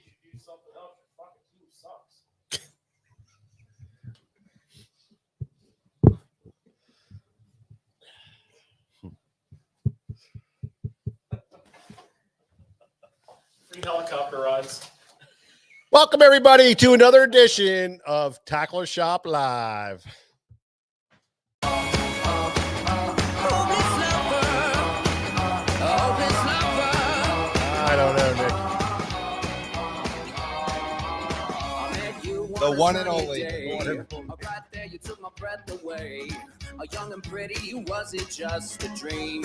should do something else. Your fucking team sucks. Free helicopter rides. Welcome, everybody, to another edition of Tackler Shop Live. I don't know, Nick. The one and only. Right there, you took my breath away. A young and pretty, was it just a dream?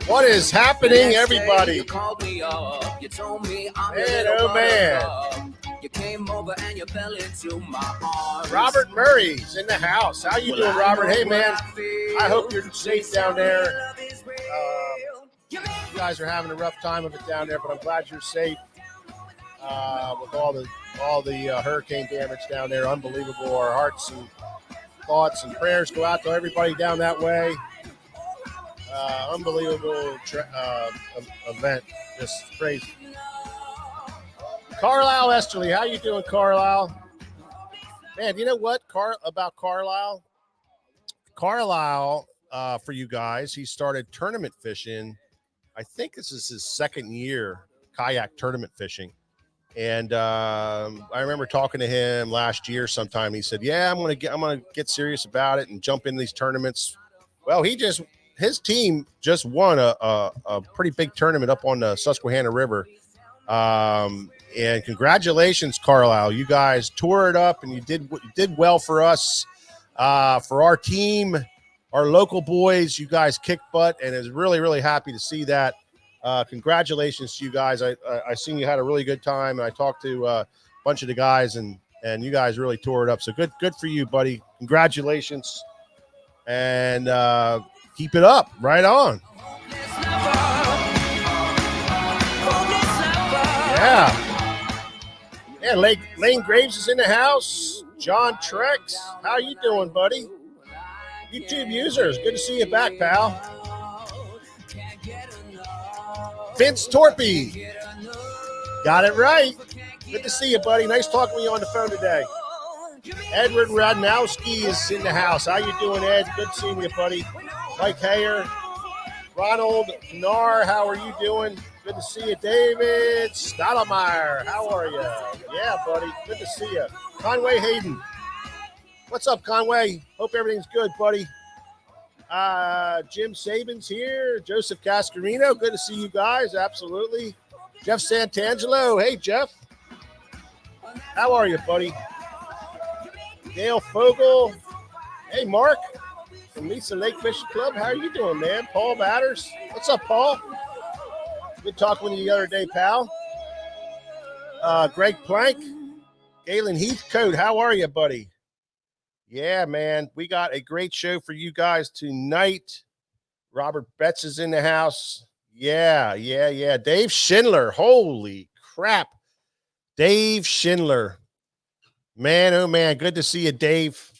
What is happening, everybody? You called me up. You told me I'm Man, oh man. You came over and you fell into my arms. Robert Murray's in the house. How you doing, Robert? Hey, man. I hope you're safe down there. You guys are having a rough time of it down there, but I'm glad you're safe with all the hurricane damage down there. Unbelievable. Our hearts and thoughts and prayers go out to everybody down that way. Unbelievable event. Just crazy. Carlisle Esterly, how you doing, Carlisle? Man, you know what about Carlisle? Carlisle, for you guys, he started tournament fishing. I think this is his second year kayak tournament fishing. And I remember talking to him last year sometime. He said, "Yeah, I'm gonna get serious about it and jump in these tournaments." Well, his team just won a pretty big tournament up on the Susquehanna River. And congratulations, Carlisle. You guys tore it up and you did well for us, for our team, our local boys. You guys kicked butt and is really, really happy to see that. Congratulations to you guys. I seen you had a really good time, and I talked to a bunch of the guys, and you guys really tore it up. So good for you, buddy. Congratulations. And keep it up. Right on. Yeah. Yeah, Lane Graves is in the house. John Trex, how you doing, buddy? YouTube users, good to see you back, pal. Vince Torpy, got it right. Good to see you, buddy. Nice talking with you on the phone today. Edward Radnowski is in the house. How you doing, Ed? Good seeing you, buddy. Mike Hayer, Ronald Knar, how are you doing? Good to see you. David Stottlemyre, how are you? Yeah, buddy, good to see you. Conway Hayden, what's up, Conway? Hope everything's good, buddy. Jim Sabins here. Joseph Cascarino, good to see you guys, absolutely. Jeff Santangelo, hey, Jeff. How are you, buddy? Dale Fogel, hey, Mark. From Lisa Lake Fishing Club. How are you doing, man? Paul Batters. What's up, Paul? Good talking with you the other day, pal. Greg Plank. Galen Heathcote. How are you, buddy? Yeah, man. We got a great show for you guys tonight. Robert Betts is in the house. Yeah. Dave Schindler. Holy crap. Dave Schindler. Man, oh, man. Good to see you, Dave.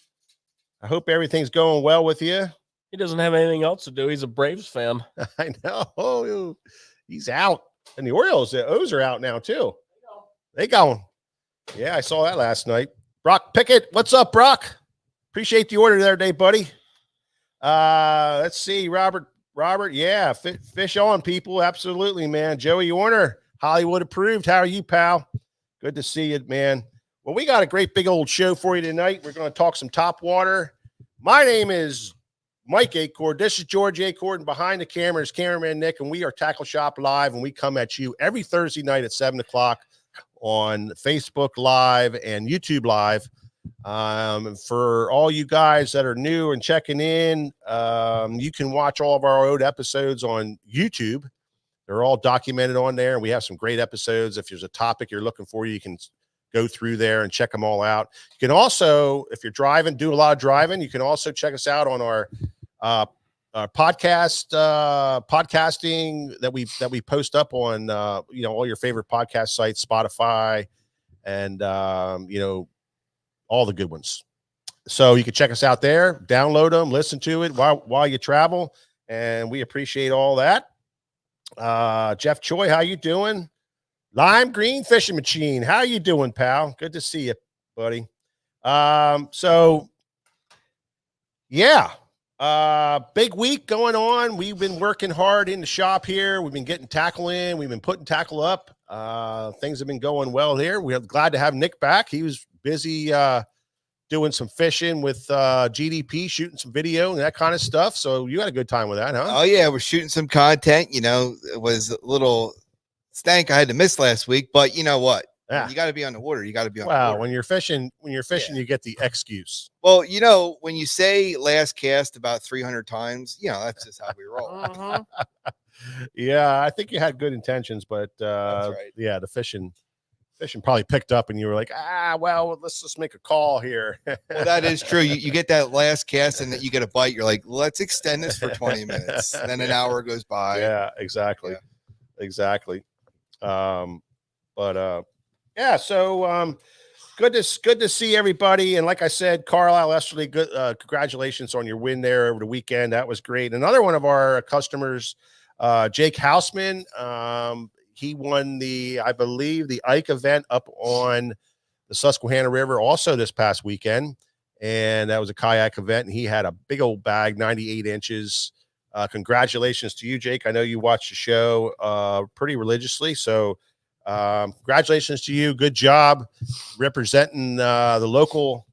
I hope everything's going well with you. He doesn't have anything else to do. He's a Braves fan. I know. He's out. And the Orioles, the O's are out now, too. They going. Yeah, I saw that last night. Brock Pickett. What's up, Brock? Appreciate the order there today, buddy. Let's see. Robert. Yeah, fish on, people. Absolutely, man. Joey Warner, Hollywood approved. How are you, pal? Good to see you, man. Well, we got a great big old show for you tonight. We're going to talk some Topwater. My name is Mike Acord. This is George Acord, and behind the camera is cameraman Nick, and we are Tackle Shop Live, and we come at you every Thursday night at 7 o'clock on Facebook Live and YouTube Live. For all you guys that are new and checking in, you can watch all of our old episodes on YouTube. They're all documented on there, and we have some great episodes. If there's a topic you're looking for, you can go through there and check them all out. You can also, if you're driving, do a lot of driving, you can also check us out on our podcasting that we post up on all your favorite podcast sites, Spotify, and all the good ones. So you can check us out there, download them, listen to it while you travel, and we appreciate all that. Jeff Choi, how you doing? Lime Green Fishing Machine. How you doing, pal? Good to see you, buddy. So yeah, big week going on. We've been working hard in the shop here. We've been getting tackle in. We've been putting tackle up. Things have been going well here. We're glad to have Nick back. He was busy doing some fishing with GDP, shooting some video and that kind of stuff. So you had a good time with that, huh? Oh yeah, we're shooting some content. It was a little stank I had to miss last week, but you know what? Yeah. You got to be on the water. You got to be on the Wow, water. when you're fishing, you get the excuse. Well, when you say last cast about 300 times, that's just how we roll. Yeah, I think you had good intentions, but That's right. yeah, the fishing probably picked up and you were like, well, let's just make a call here. Well, that is true. You get that last cast and that you get a bite. You're like, let's extend this for 20 minutes. And then an hour goes by. Yeah, exactly. Yeah. Exactly. Yeah, so good to see everybody. And like I said, Carlisle Esterly, good congratulations on your win there over the weekend. That was great. Another one of our customers, Jake Hausman, he won I believe the Ike event up on the Susquehanna River also this past weekend. And that was a kayak event. And he had a big old bag, 98 inches. Congratulations to you, Jake. I know you watch the show pretty religiously. So congratulations to you. Good job representing the local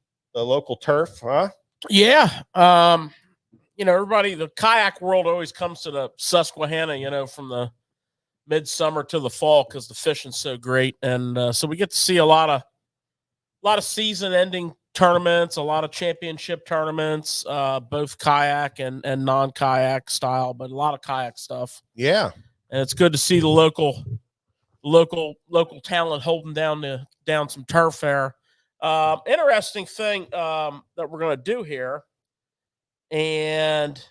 turf, huh? Yeah. Everybody, the kayak world always comes to the Susquehanna, from the midsummer to the fall because the fishing's so great. And so we get to see a lot of season ending tournaments, a lot of championship tournaments, both kayak and non-kayak style, but a lot of kayak stuff. Yeah. And it's good to see the local talent holding down some turf there. Interesting thing that we're going to do here. And,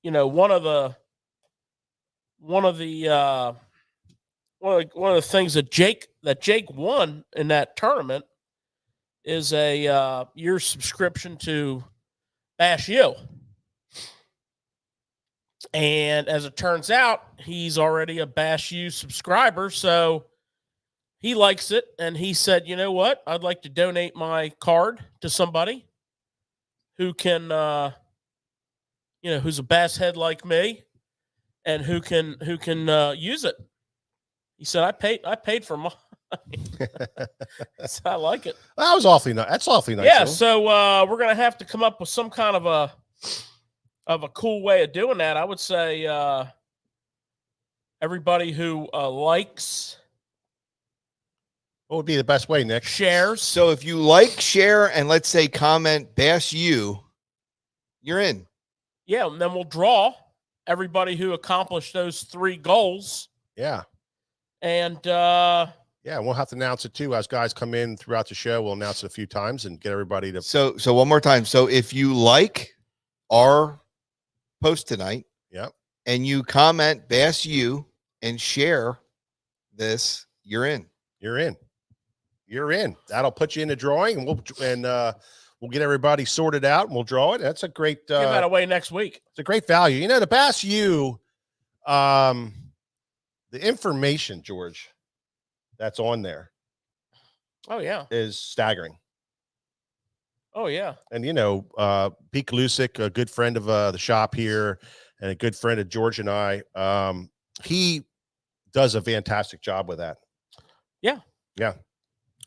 one of the things that Jake won in that tournament is a year's subscription to Bash U. And as it turns out, he's already a Bash U subscriber, so he likes it. And he said, you know what? I'd like to donate my card to somebody who can, who's a bass head like me and who can use it. He said, I paid for mine. So I like it. That was awfully nice. That's awfully nice. Yeah. So we're going to have to come up with some kind of a cool way of doing that. I would say everybody who likes, what would be the best way, Nick? shares. So if you like, share, and let's say comment Bass U, you're in. Yeah, and then we'll draw everybody who accomplished those 3 goals. Yeah. And yeah, we'll have to announce it too as guys come in throughout the show. We'll announce it a few times and get everybody to. So one more time. So if you like our post tonight, yeah, and you comment Bass U and share this, you're in. You're in. You're in. That'll put you in the drawing, and we'll get everybody sorted out, and we'll draw it. That's a great. give that away next week. It's a great value. The Bass U, the information, George, that's on there. Oh yeah, is staggering. Oh yeah. And Pete Kalusic, a good friend of the shop here, and a good friend of George and I, he does a fantastic job with that. Yeah. Yeah.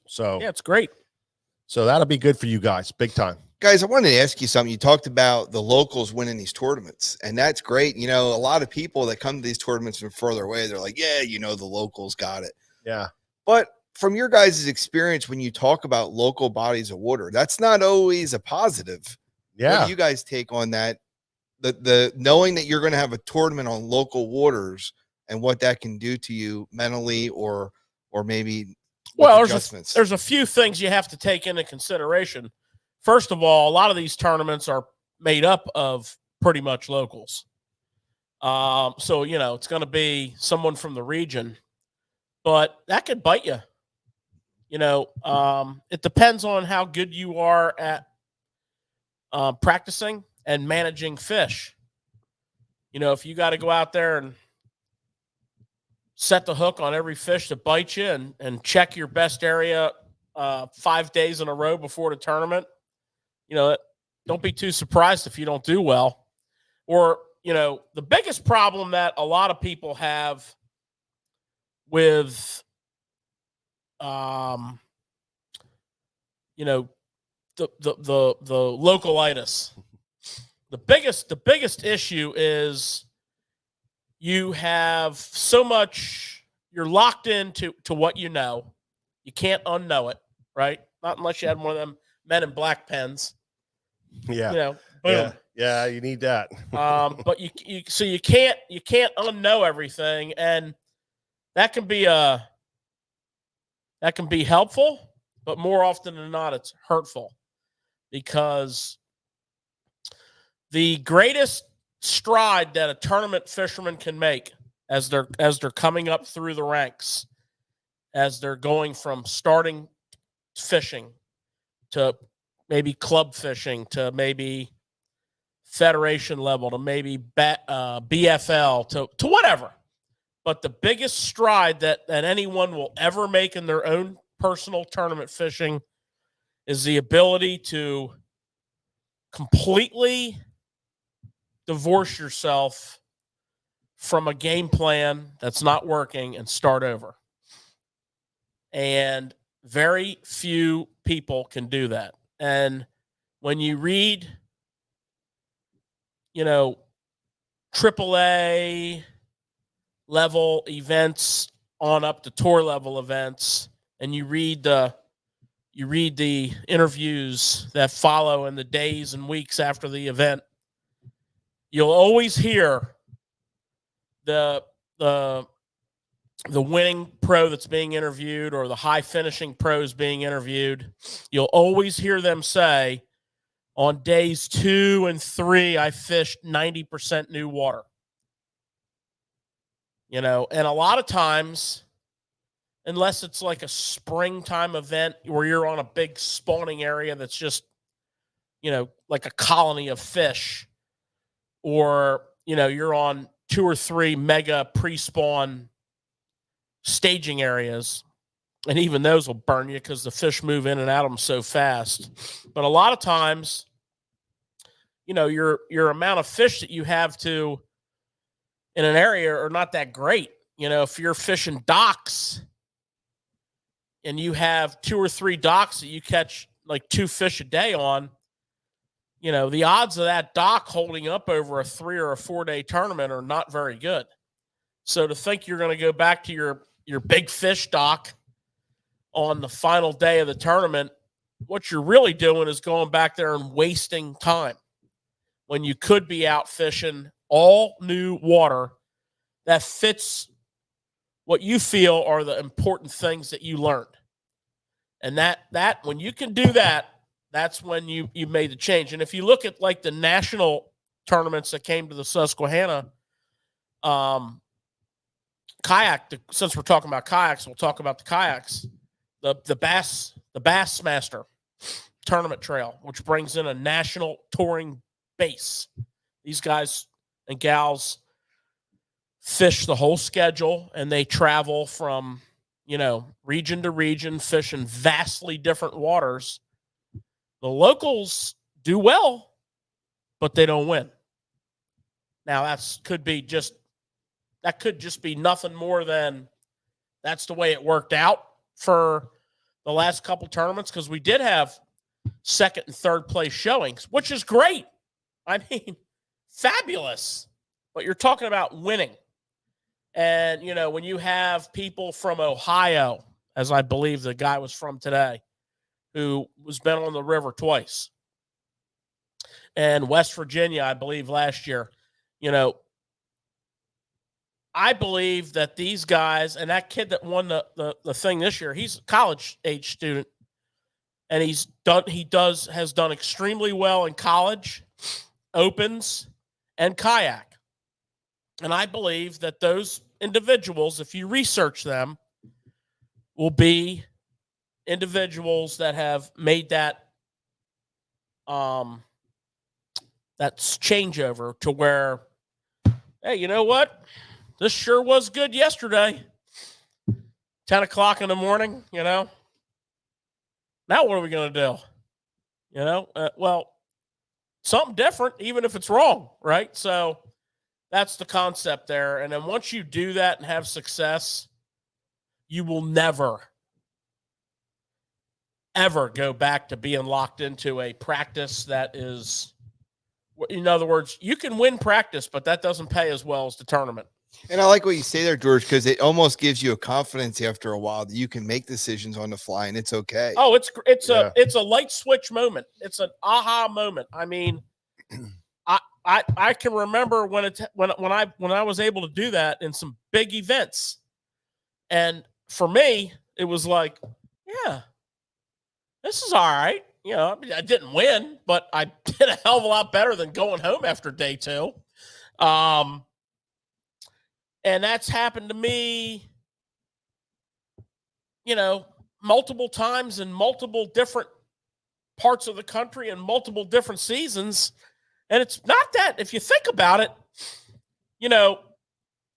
So yeah, it's great. So that'll be good for you guys, big time. Guys, I wanted to ask you something. You talked about the locals winning these tournaments, and that's great. A lot of people that come to these tournaments from further away, they're like, yeah, the locals got it. Yeah. But from your guys' experience, when you talk about local bodies of water, that's not always a positive. Yeah. What do you guys take on that? The knowing that you're going to have a tournament on local waters and what that can do to you mentally or maybe well, there's a few things you have to take into consideration. First of all, a lot of these tournaments are made up of pretty much locals. So, it's going to be someone from the region, but that could bite you. It depends on how good you are at practicing and managing fish. If you got to go out there and set the hook on every fish that bites you and check your best area 5 days in a row before the tournament, don't be too surprised if you don't do well. Or, the biggest problem that a lot of people have with, the localitis. The biggest issue is you have so much, you're locked into what you know. You can't unknow it, right? Not unless you had one of them Men in Black pens. Yeah. Boom. Yeah, you need that. But you can't unknow everything, and that can be helpful, but more often than not, it's hurtful, because the greatest stride that a tournament fisherman can make as they're coming up through the ranks, as they're going from starting fishing to maybe club fishing to maybe federation level to maybe BFL to whatever. But the biggest stride that anyone will ever make in their own personal tournament fishing is the ability to completely divorce yourself from a game plan that's not working and start over. And very few people can do that. And when you read, AAA level events on up to tour level events, and you read the interviews that follow in the days and weeks after the event, you'll always hear the winning pro that's being interviewed or the high finishing pros being interviewed. You'll always hear them say, on days 2 and 3, I fished 90% new water. And a lot of times, unless it's like a springtime event where you're on a big spawning area that's just, like a colony of fish, or, you're on 2 or 3 mega pre-spawn staging areas, and even those will burn you because the fish move in and out of them so fast. But a lot of times, your amount of fish that you have to in an area are not that great. If you're fishing docks and you have 2 or 3 docks that you catch like 2 fish a day on, the odds of that dock holding up over a 3 or a 4 day tournament are not very good. So to think you're going to go back to your big fish dock on the final day of the tournament, what you're really doing is going back there and wasting time when you could be out fishing all new water that fits what you feel are the important things that you learned. And that when you can do that, that's when you made the change. And if you look at like the national tournaments that came to the Susquehanna, kayak, since we're talking about kayaks, we'll talk about the kayaks. The Bassmaster tournament trail, which brings in a national touring base. These guys and gals fish the whole schedule, and they travel from, region to region, fishing vastly different waters. The locals do well, but they don't win. Now that could just be nothing more than that's the way it worked out for the last couple tournaments, because we did have 2nd and 3rd place showings, which is great. I mean, fabulous. But you're talking about winning. And, when you have people from Ohio, as I believe the guy was from today, who was been on the river twice, and West Virginia, I believe, last year, I believe that these guys, and that kid that won the thing this year, he's a college-age student, and has done extremely well in college, opens, and kayak. And I believe that those individuals, if you research them, will be individuals that have made that's changeover to where, hey, you know what? this sure was good yesterday. 10 o'clock in the morning, Now what are we going to do? Well, something different, even if it's wrong, right? So that's the concept there. And then once you do that and have success, you will never, ever go back to being locked into a practice that is, in other words, you can win practice, but that doesn't pay as well as the tournament. And I like what you say there, George, because it almost gives you a confidence after a while that you can make decisions on the fly and it's okay. Oh, it's a light switch moment. It's an aha moment. I mean, I can remember when I was able to do that in some big events, and for me, it was like, yeah, this is all right. I mean, I didn't win, but I did a hell of a lot better than going home after day 2. And that's happened to me, multiple times in multiple different parts of the country and multiple different seasons. And it's not that, if you think about it, you're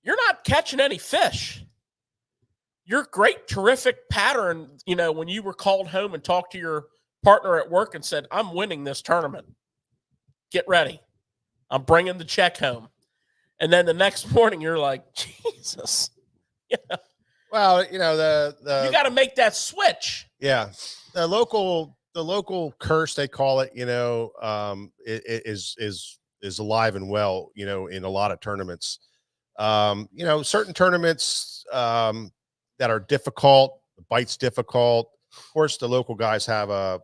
not catching any fish. Your great, terrific pattern, when you were called home and talked to your partner at work and said, I'm winning this tournament. Get ready. I'm bringing the check home. And then the next morning, you're like, Jesus. Well, you got to make that switch. Yeah. The local curse, they call it, is alive and well, in a lot of tournaments. Certain tournaments that are difficult, the bite's difficult. Of course, the local guys have a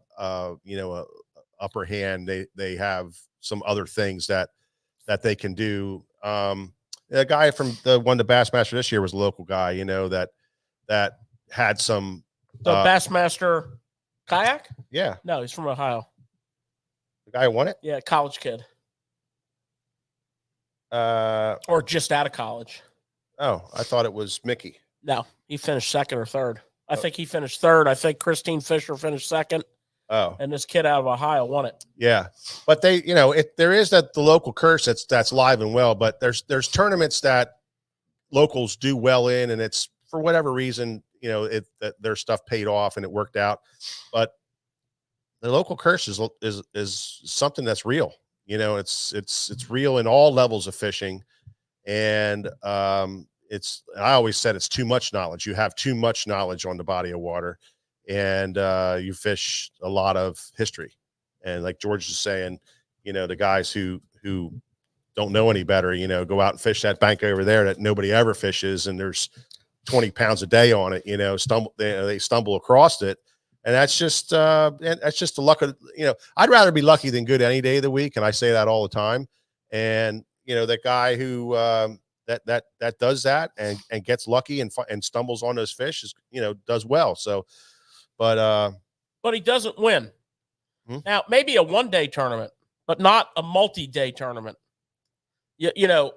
upper hand. They have some other things that they can do. The guy from the Bassmaster this year was a local guy, that had some the Bassmaster kayak. Yeah, no, he's from Ohio. The guy who won it. Yeah, college kid. Or just out of college. Oh, I thought it was Mickey. No, he finished second or third. I think he finished third. I think Christine Fisher finished second. Oh, and this kid out of Ohio won it. Yeah, but they, there is the local curse that's live and well. But there's tournaments that locals do well in, and it's for whatever reason, that their stuff paid off and it worked out. But the local curse is something that's real. It's real in all levels of fishing, and I always said it's too much knowledge. You have too much knowledge on the body of water. And you fish a lot of history. And like George is saying, the guys who don't know any better, go out and fish that bank over there that nobody ever fishes, and there's 20 pounds a day on it, they stumble across it. And that's just the luck of, I'd rather be lucky than good any day of the week. And I say that all the time. And, that guy who that does that and gets lucky and stumbles on those fish is, does well. So, but he doesn't win. Now, maybe a one-day tournament, but not a multi-day tournament. You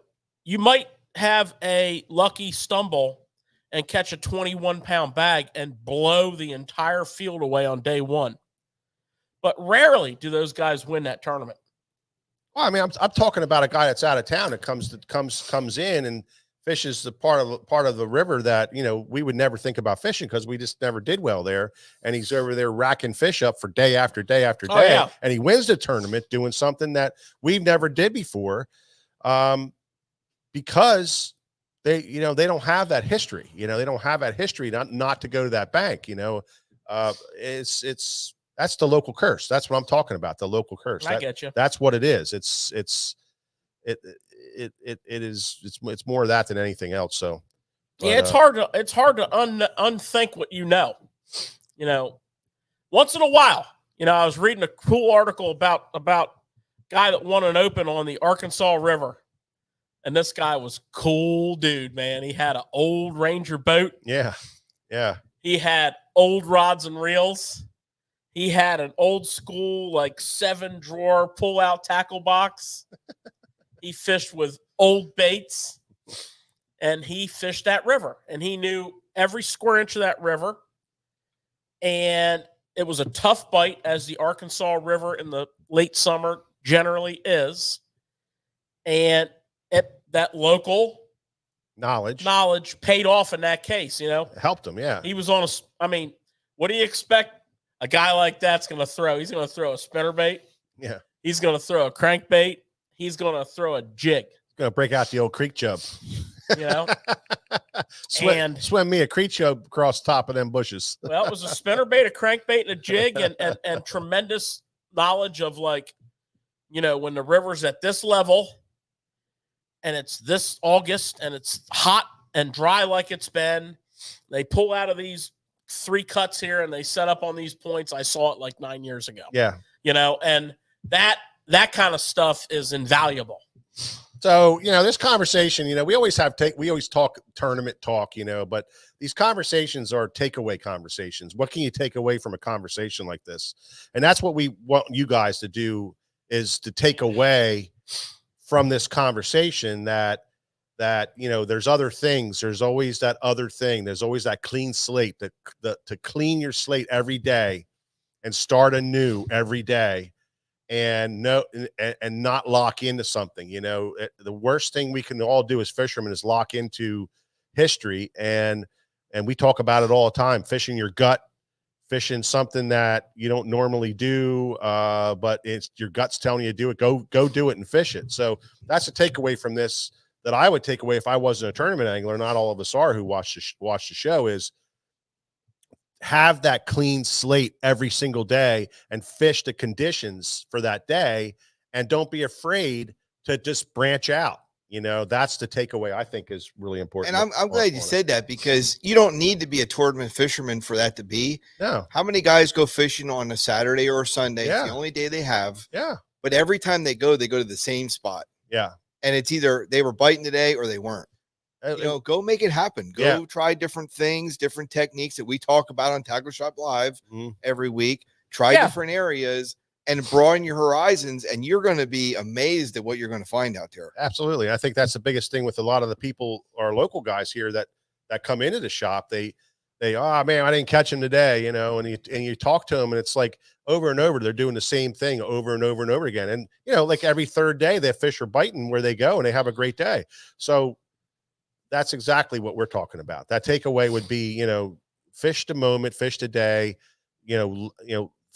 might have a lucky stumble and catch a 21-pound bag and blow the entire field away on day 1. But rarely do those guys win that tournament. Well, I mean, I'm talking about a guy that's out of town that comes in and fishes the part of the river that we would never think about fishing because we just never did well there. And he's over there racking fish up for day after day after day, yeah. And he wins the tournament doing something that we've never did before, because they don't have that history. They don't have that history not to go to that bank. That's the local curse. That's what I'm talking about. The local curse. I get you. That's what it is. It's more of that than anything else. So, yeah, it's hard to unthink what once in a while. I was reading a cool article about a guy that won an open on the Arkansas River, and this guy was cool, dude. Man, he had an old Ranger boat. Yeah. He had old rods and reels. He had an old school 7-drawer pull-out tackle box. He fished with old baits, and he fished that river, and he knew every square inch of that river. And it was a tough bite, as the Arkansas River in the late summer generally is. And that local knowledge paid off in that case. Helped him. Yeah. He was on I mean, what do you expect a guy like that's going to throw? He's going to throw a spinnerbait. Yeah. He's going to throw a crankbait. He's going to throw a jig. Going to break out the old creek chub. Swim me a creek chub across the top of them bushes. Well, it was a spinnerbait, a crankbait, and a jig, and tremendous knowledge of, like, when the river's at this level and it's this August and it's hot and dry like it's been, they pull out of these 3 cuts here and they set up on these points. I saw it like 9 years ago. Yeah. And that kind of stuff is invaluable. So, this conversation, we always talk tournament talk, but these conversations are takeaway conversations. What can you take away from a conversation like this? And that's what we want you guys to do, is to take away from this conversation that there's other things. There's always that other thing. There's always that clean slate, to clean your slate every day and start anew every day. And not lock into something. The worst thing we can all do as fishermen is lock into history. And we talk about it all the time, fishing your gut, fishing something that you don't normally do, but it's your gut's telling you to do it. Go do it and fish it. So that's a takeaway from this that I would take away if I wasn't a tournament angler. Not all of us are who watch the show, is have that clean slate every single day and fish the conditions for that day, and don't be afraid to just branch out. That's the takeaway I think is really important. And I'm glad you said that, because you don't need to be a tournament fisherman for that to be. No. How many guys go fishing on a Saturday or a Sunday? Yeah. It's the only day they have. Yeah. But every time they go to the same spot. Yeah. And it's either they were biting today or they weren't. Go make it happen. Go try different things, different techniques that we talk about on Tackle Shop Live every week. Try different areas and broaden your horizons, and you're going to be amazed at what you're going to find out there. Absolutely. I think that's the biggest thing with a lot of the people, our local guys here that come into the shop. They, oh man, I didn't catch him today, and you talk to them, and it's like over and over, they're doing the same thing over and over and over again. And, like every third day, the fish are biting where they go and they have a great day. So that's exactly what we're talking about. That takeaway would be, fish the moment, fish the day,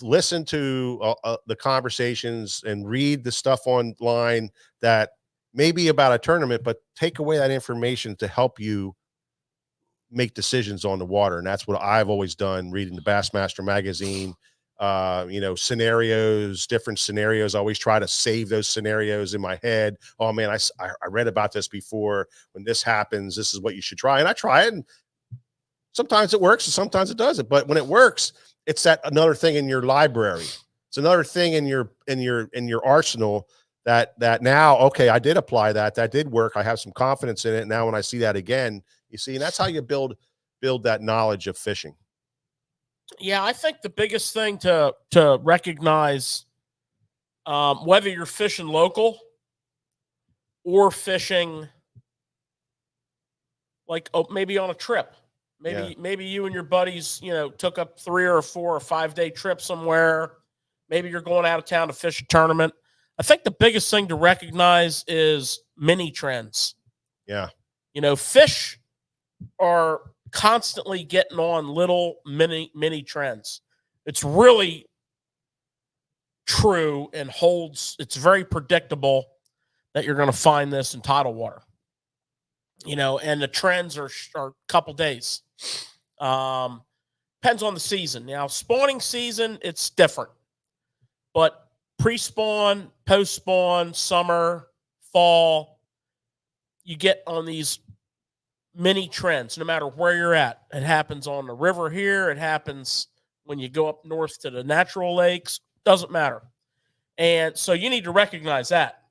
listen to the conversations and read the stuff online that may be about a tournament, but take away that information to help you make decisions on the water. And that's what I've always done, reading the Bassmaster magazine, scenarios, different scenarios. I always try to save those scenarios in my head. Oh man, I read about this before. When this happens, this is what you should try. And I try it, and sometimes it works and sometimes it doesn't. But when it works, it's that another thing in your library. It's another thing in your arsenal that now, okay, I did apply that. That did work. I have some confidence in it. Now when I see that again, you see, and that's how you build that knowledge of fishing. Yeah, I think the biggest thing to recognize, whether you're fishing local or fishing like maybe on a trip, maybe you and your buddies, took up 3 or 4 or 5 day trip somewhere. Maybe you're going out of town to fish a tournament. I think the biggest thing to recognize is mini trends. Yeah. Fish are constantly getting on little mini trends. It's really true and it's very predictable that you're going to find this in tidal water, and the trends are a couple days. Depends on the season. Now, spawning season, it's different, but pre-spawn, post-spawn, summer, fall, you get on these many trends, no matter where you're at. It happens on the river here. It happens when you go up north to the natural lakes. Doesn't matter. And so you need to recognize that.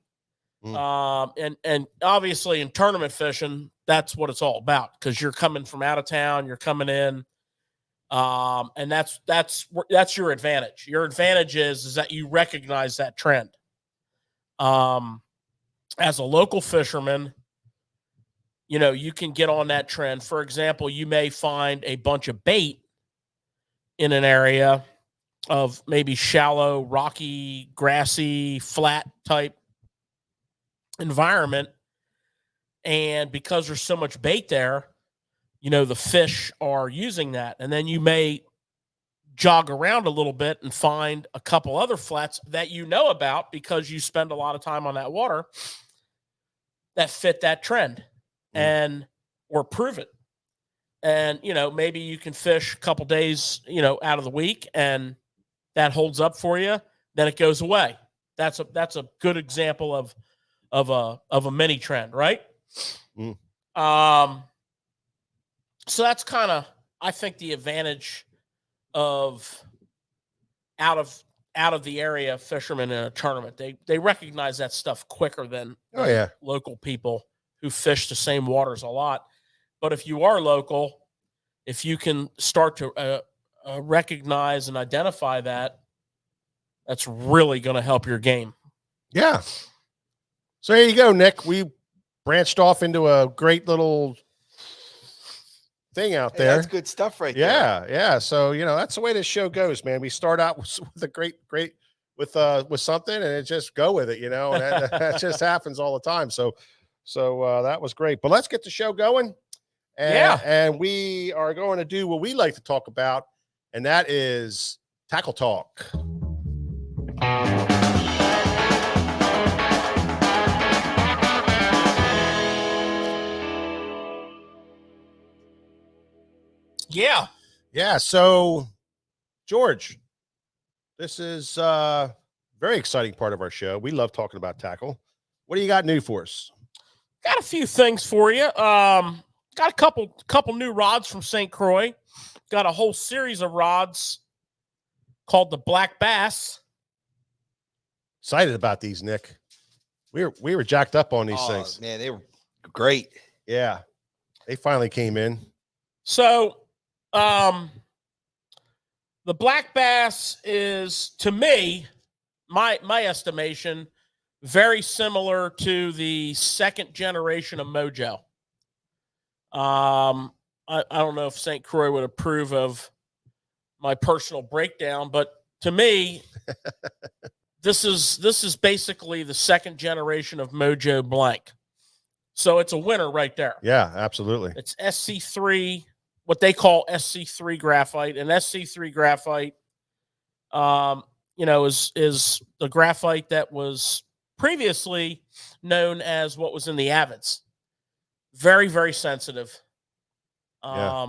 And obviously in tournament fishing, that's what it's all about, because you're coming from out of town, you're coming in. And that's your advantage. Your advantage is that you recognize that trend. As a local fisherman, you can get on that trend. For example, you may find a bunch of bait in an area of maybe shallow, rocky, grassy, flat type environment. And because there's so much bait there, the fish are using that. And then you may jog around a little bit and find a couple other flats that you know about because you spend a lot of time on that water that fit that trend and or prove it. And, maybe you can fish a couple days, out of the week and that holds up for you. Then it goes away. That's a good example of a mini trend, right? So that's kind of, I think, the advantage of out of the area fishermen in a tournament. They recognize that stuff quicker than local people who fish the same waters a lot. But if you are local, if you can start to recognize and identify that, that's really going to help your game. Yeah. So there you go, Nick. We branched off into a great little thing out there. That's good stuff right there. Yeah. So, that's the way this show goes, man. We start out with a great with something and it just go with it, and that just happens all the time. So that was great. But let's get the show going. And we are going to do what we like to talk about, and that is tackle talk. Yeah. So, George, this is a very exciting part of our show. We love talking about tackle. What do you got new for us? Got a few things for you. Got a couple new rods from St. Croix. Got a whole series of rods called the Black Bass. Excited about these, Nick. We were jacked up on these things. Man, they were great. Yeah. They finally came in. So, the Black Bass is, to me, my estimation, very similar to the second generation of Mojo. I don't know if St. Croix would approve of my personal breakdown, but to me, this is basically the second generation of Mojo blank. So it's a winner right there. Yeah, absolutely. It's SC3, what they call SC3 graphite, and SC3 graphite, is the graphite that was previously known as what was in the Avids. Very, very sensitive. Yeah.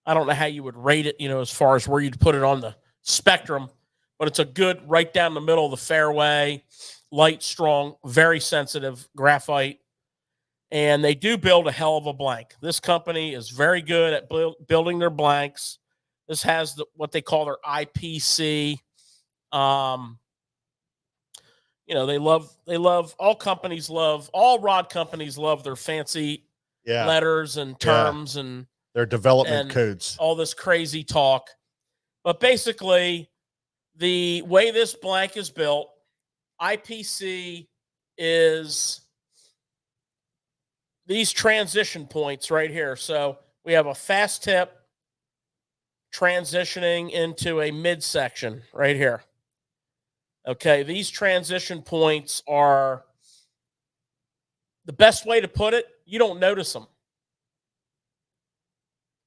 I don't know how you would rate it, as far as where you'd put it on the spectrum, but it's a good right down the middle of the fairway, light, strong, very sensitive graphite. And they do build a hell of a blank. This company is very good at building their blanks. This has what they call their IPC. They love all rod companies love their fancy letters and terms and their development codes, all this crazy talk. But basically, the way this blank is built, IPC is these transition points right here. So we have a fast tip transitioning into a midsection right here. Okay, these transition points are the best way to put it. You don't notice them.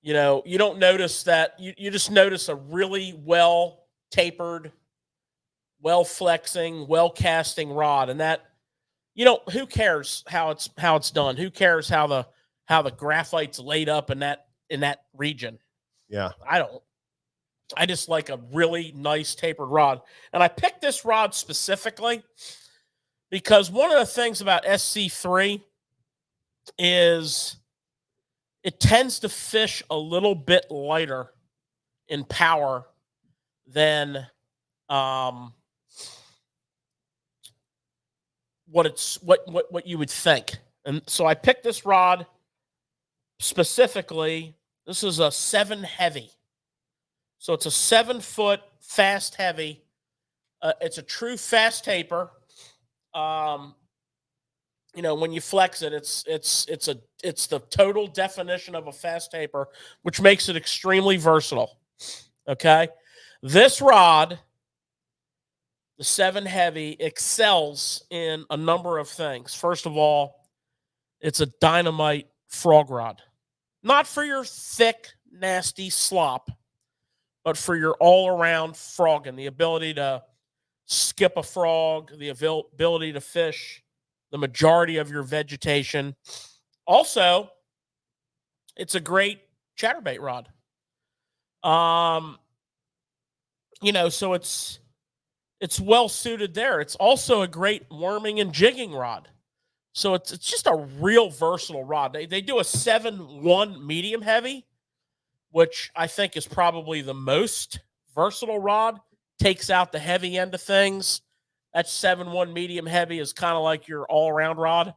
You don't notice that. You just notice a really well tapered, well flexing, well casting rod, and that who cares how it's done? Who cares how the graphite's laid up in that region? Yeah, I don't. I just like a really nice tapered rod. And I picked this rod specifically because one of the things about SC3 is it tends to fish a little bit lighter in power than what you would think. And so I picked this rod specifically. This is a 7 heavy. So it's a 7-foot fast heavy. It's a true fast taper. When you flex it, it's the total definition of a fast taper, which makes it extremely versatile. Okay, this rod the 7 Heavy excels in a number of things. First of all, it's a dynamite frog rod. Not for your thick, nasty slop, but for your all-around frogging, the ability to skip a frog, the ability to fish the majority of your vegetation. Also, it's a great chatterbait rod. So it's well suited there. It's also a great worming and jigging rod. So it's just a real versatile rod. They do a 7-1 medium heavy, which I think is probably the most versatile rod. Takes out the heavy end of things. That 7-1 medium heavy is kind of like your all-around rod.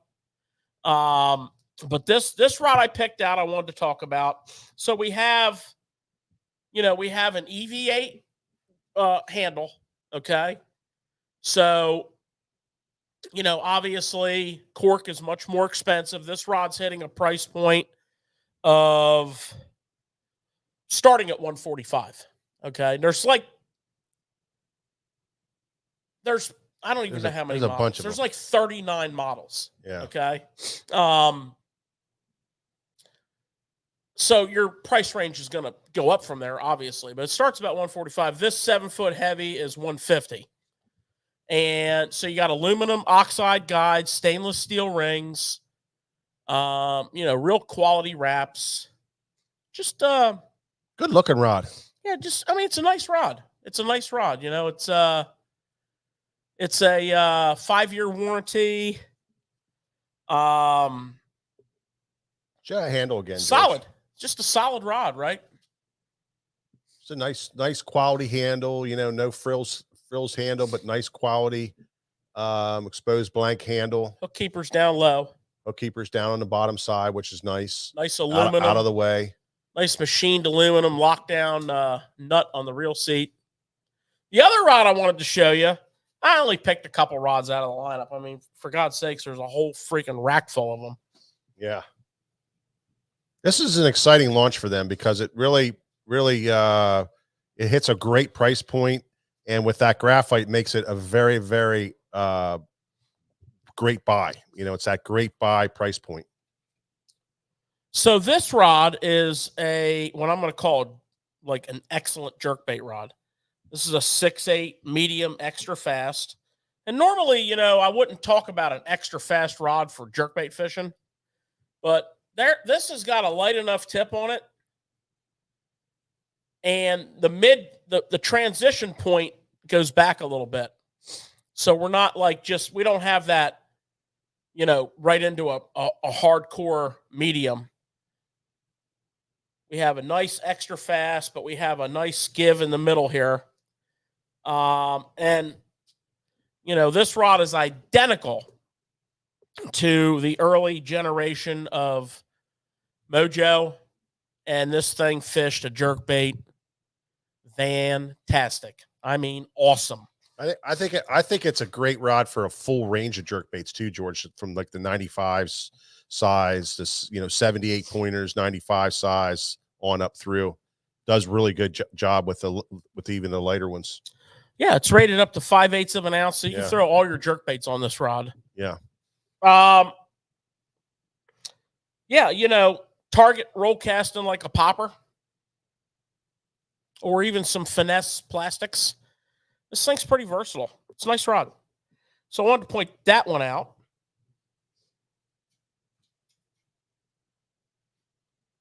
But this rod I picked out, I wanted to talk about. So we have an EV8 handle, okay? So, obviously cork is much more expensive. This rod's hitting a price point of starting at $145. Okay. There's I don't even know how many there's a models. bunch of There's them. like 39 models. Yeah. Okay. So your price range is going to go up from there, obviously, but it starts about $145. This 7-foot heavy is $150. And so you got aluminum oxide guides, stainless steel rings, real quality wraps. Just Good looking rod. Yeah, it's a nice rod. It's a nice rod. It's a 5-year warranty. Show that handle again. Solid. George. Just a solid rod, right? It's a nice quality handle. No frills handle, but nice quality. Exposed blank handle. Hook keepers down low. Hook keepers down on the bottom side, which is nice. Nice aluminum. Out of the way. Nice machined aluminum lockdown nut on the reel seat. The other rod I wanted to show you, I only picked a couple rods out of the lineup. I mean, for God's sakes, there's a whole freaking rack full of them. Yeah. This is an exciting launch for them because it really it hits a great price point, and with that graphite makes it a very, very great buy. It's that great buy price point. So this rod is what I'm going to call like an excellent jerkbait rod. This is a 6/8 medium extra fast. And normally, I wouldn't talk about an extra fast rod for jerkbait fishing, but this has got a light enough tip on it. And the transition point goes back a little bit. So we're not we don't have that, right into a hardcore medium. We have a nice extra fast, but we have a nice give in the middle here. And this rod is identical to the early generation of Mojo, and this thing fished a jerkbait fantastic. I mean, awesome. I think it's a great rod for a full range of jerkbaits too, George, from like the 95s size, this 78 pointers, 95 size on up through. Does really good job with even the lighter ones. Yeah, it's rated up to 5/8 of an ounce, so you can throw all your jerkbaits on this rod. Yeah. Target roll casting like a popper, or even some finesse plastics. This thing's pretty versatile. It's a nice rod. So I wanted to point that one out.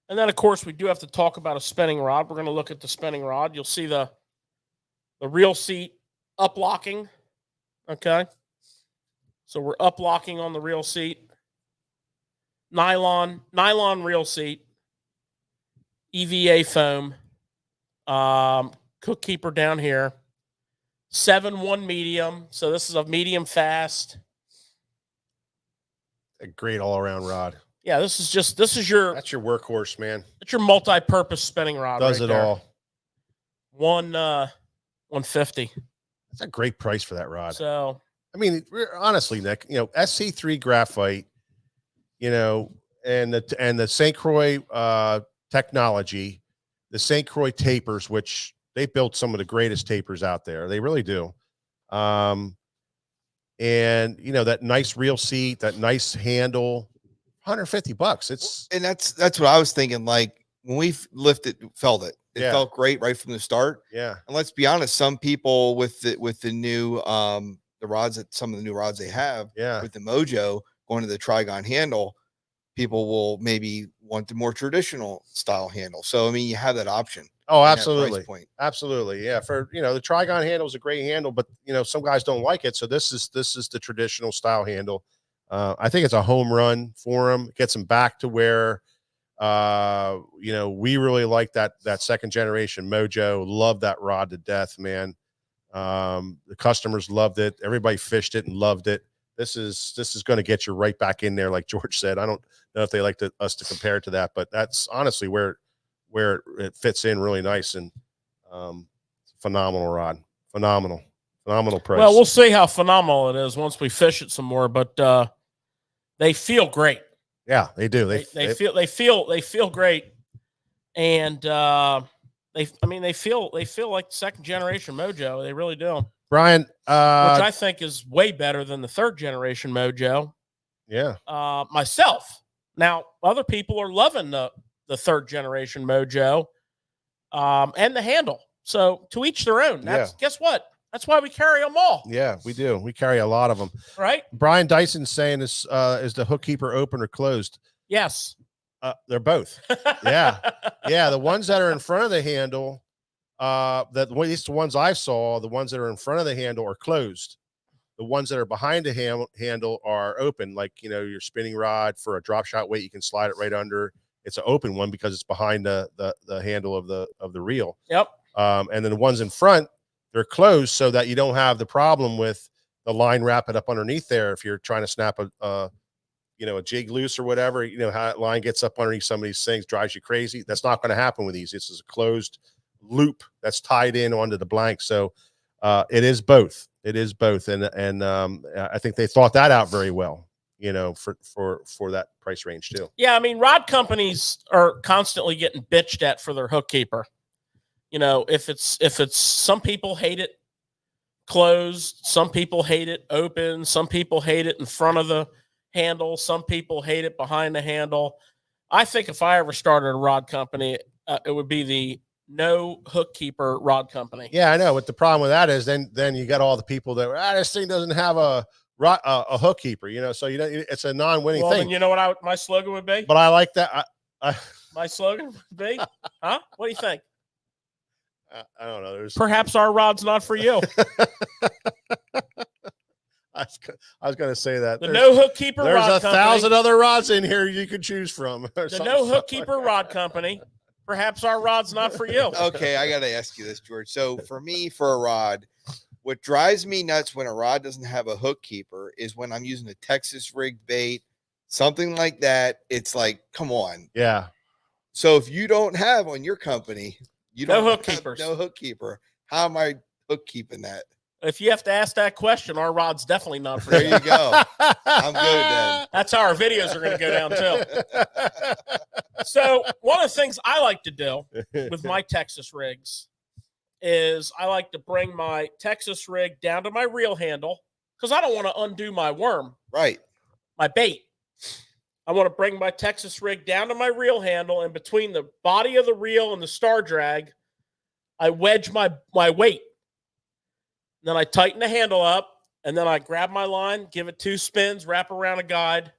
And then, of course, we do have to talk about a spinning rod. We're going to look at the spinning rod. You'll see the reel seat up locking. Okay. So we're up locking on the reel seat. Nylon reel seat. EVA foam. Hook keeper down here. 7-1 medium. So this is a medium fast. A great all-around rod. Yeah, that's your workhorse, man. That's your multi-purpose spinning rod. Does right it there. all. 150. That's a great price for that rod. So I mean, honestly, Nick, SC3 graphite, and the St. Croix technology, the St. Croix tapers, which they built some of the greatest tapers out there. They really do. And that nice reel seat, that nice handle, $150. And that's what I was thinking. Like when we felt it Yeah. felt great right from the start. Yeah. And let's be honest, some people with the new the rods, some of the new rods they have with the Mojo going to the Trigon handle, people will maybe want the more traditional style handle. So I mean, you have that option. Oh, absolutely. Absolutely. Yeah. For, the Trigon handle is a great handle, but some guys don't like it. So this is the traditional style handle. I think it's a home run for him. Gets him back to where, we really like that second generation Mojo. Love that rod to death, man. The customers loved it. Everybody fished it and loved it. This is going to get you right back in there. Like George said, I don't know if they like us to compare it to that, but that's honestly where it fits in really nice. And phenomenal rod, phenomenal price. Well, we'll see how phenomenal it is once we fish it some more, but they feel great. Yeah, they do. They feel great. And they feel like second generation Mojo. They really do. Brian, which I think is way better than the third generation Mojo. Yeah. Myself. Now, other people are loving the third generation Mojo and the handle. So to each their own. Guess what? That's why we carry them all. Yeah, we do. We carry a lot of them. Right? Brian Dyson's saying is the hook keeper open or closed? Yes. They're both. Yeah. Yeah. The ones that are in front of the handle, at least the ones I saw, the ones that are in front of the handle are closed. The ones that are behind the handle are open. Like, your spinning rod for a drop shot weight, you can slide it right under. It's an open one because it's behind the handle of the reel. Yep. And then the ones in front, they're closed so that you don't have the problem with the line wrapping up underneath there. If you're trying to snap a jig loose or whatever, how that line gets up underneath some of these things, drives you crazy. That's not going to happen with these. This is a closed loop that's tied in onto the blank. So it is both. It is both. And I think they thought that out very well, for that price range too. Yeah. I mean, rod companies are constantly getting bitched at for their hook keeper. If it's some people hate it closed, some people hate it open, some people hate it in front of the handle, some people hate it behind the handle. I think if I ever started a rod company, it would be the no hook keeper rod company. Yeah, I know. But the problem with that is then you got all the people that this thing doesn't have a hook keeper, so it's a non-winning thing. Then you know what my slogan would be? But I like that. My slogan would be, huh? What do you think? I don't know. Perhaps our rod's not for you. I was going to say that. The no hook keeper rod company. There's 1,000 other rods in here you could choose from. The no hook keeper rod company. Perhaps our rod's not for you. Okay, I got to ask you this, George. So for me, for a rod, what drives me nuts when a rod doesn't have a hook keeper is when I'm using a Texas rigged bait, something like that. It's like, come on. Yeah. So if you don't have on your company, no hook keepers. No hook keeper. How am I hook keeping that? If you have to ask that question, our rod's definitely not for you. you. There you go. I'm good then. That's how our videos are going to go down too. So one of the things I like to do with my Texas rigs is I like to bring my Texas rig down to my reel handle because I don't want to undo my worm. Right. My bait. I want to bring my Texas rig down to my reel handle, and between the body of the reel and the star drag, I wedge my weight. Then I tighten the handle up, and then I grab my line, give it 2 spins, wrap around a guide.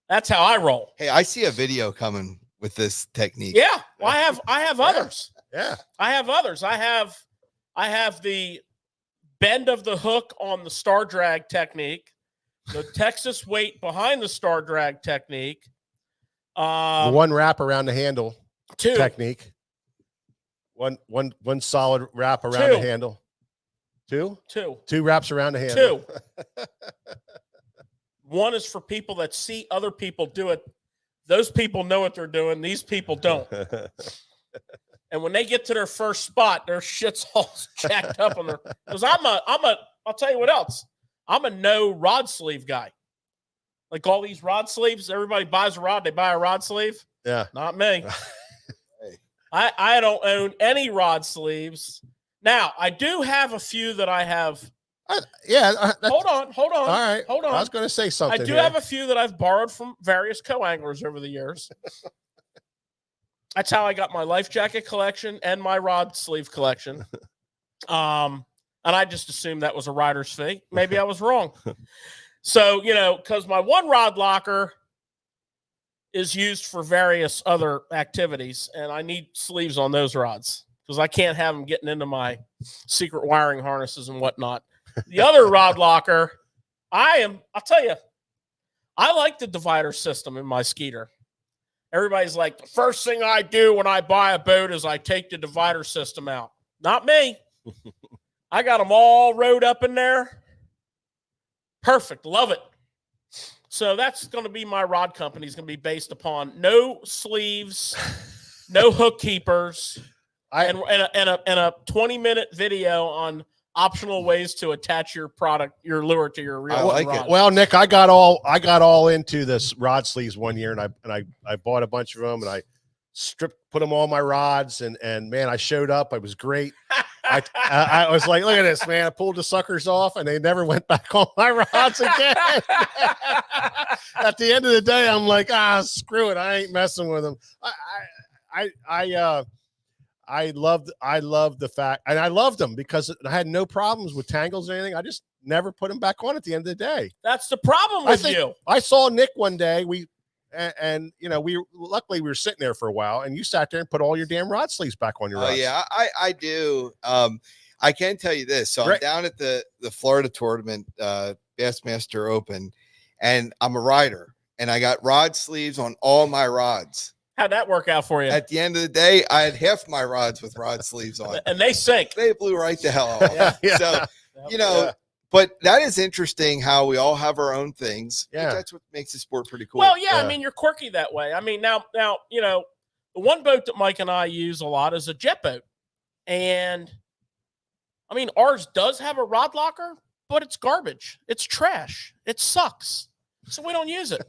That's how I roll. Hey, I see a video coming with this technique. Yeah, well, I have others. Yeah, I have others. I have the bend of the hook on the star drag technique, the Texas weight behind the star drag technique, the one wrap around the handle 2 technique, one solid wrap around the handle. 2 wraps around the handle. 2. One is for people that see other people do it. Those people know what they're doing. These people don't. And when they get to their first spot, their shit's all jacked up on their. Because I'll tell you what else. I'm a no rod sleeve guy. Like all these rod sleeves, everybody buys a rod, they buy a rod sleeve. Yeah. Not me. I don't own any rod sleeves. Now, I do have a few that I have Hold on. All right. Hold on. I was going to say something. I do have a few that I've borrowed from various co-anglers over the years. That's how I got my life jacket collection and my rod sleeve collection. And I just assumed that was a rider's fee. Maybe I was wrong. So, because my one rod locker is used for various other activities, and I need sleeves on those rods because I can't have them getting into my secret wiring harnesses and whatnot. The other rod locker, I'll tell you, I like the divider system in my Skeeter. Everybody's like, the first thing I do when I buy a boat is I take the divider system out. Not me. I got them all rode up in there. Perfect. Love it. So that's going to be my rod company. Is going to be based upon no sleeves, no hook keepers, and a 20-minute video on optional ways to attach your lure to your reel. I like rod. it. Well, Nick, I got all into this rod sleeves one year, and I bought a bunch of them, and I put them on my rods, and man, I showed up. It was great. I was like, look at this, man. I pulled the suckers off, and they never went back on my rods again. At the end of the day, I'm like, screw it. I ain't messing with them. I loved the fact, and I loved them because I had no problems with tangles or anything. I just never put them back on at the end of the day. That's the problem with you. I saw Nick one day. And luckily we were sitting there for a while, and you sat there and put all your damn rod sleeves back on your rods. Oh yeah, I do. I can tell you this. So I'm down at the Florida tournament, Bassmaster Open, and I'm a rider, and I got rod sleeves on all my rods. How'd that work out for you? At the end of the day, I had half my rods with rod sleeves on, and they sink. They blew right the hell off. Yeah. So But that is interesting how we all have our own things. Yeah. That's what makes the sport pretty cool. Well, yeah, I mean, you're quirky that way. I mean, now, the one boat that Mike and I use a lot is a jet boat. And I mean, ours does have a rod locker, but it's garbage. It's trash. It sucks. So we don't use it.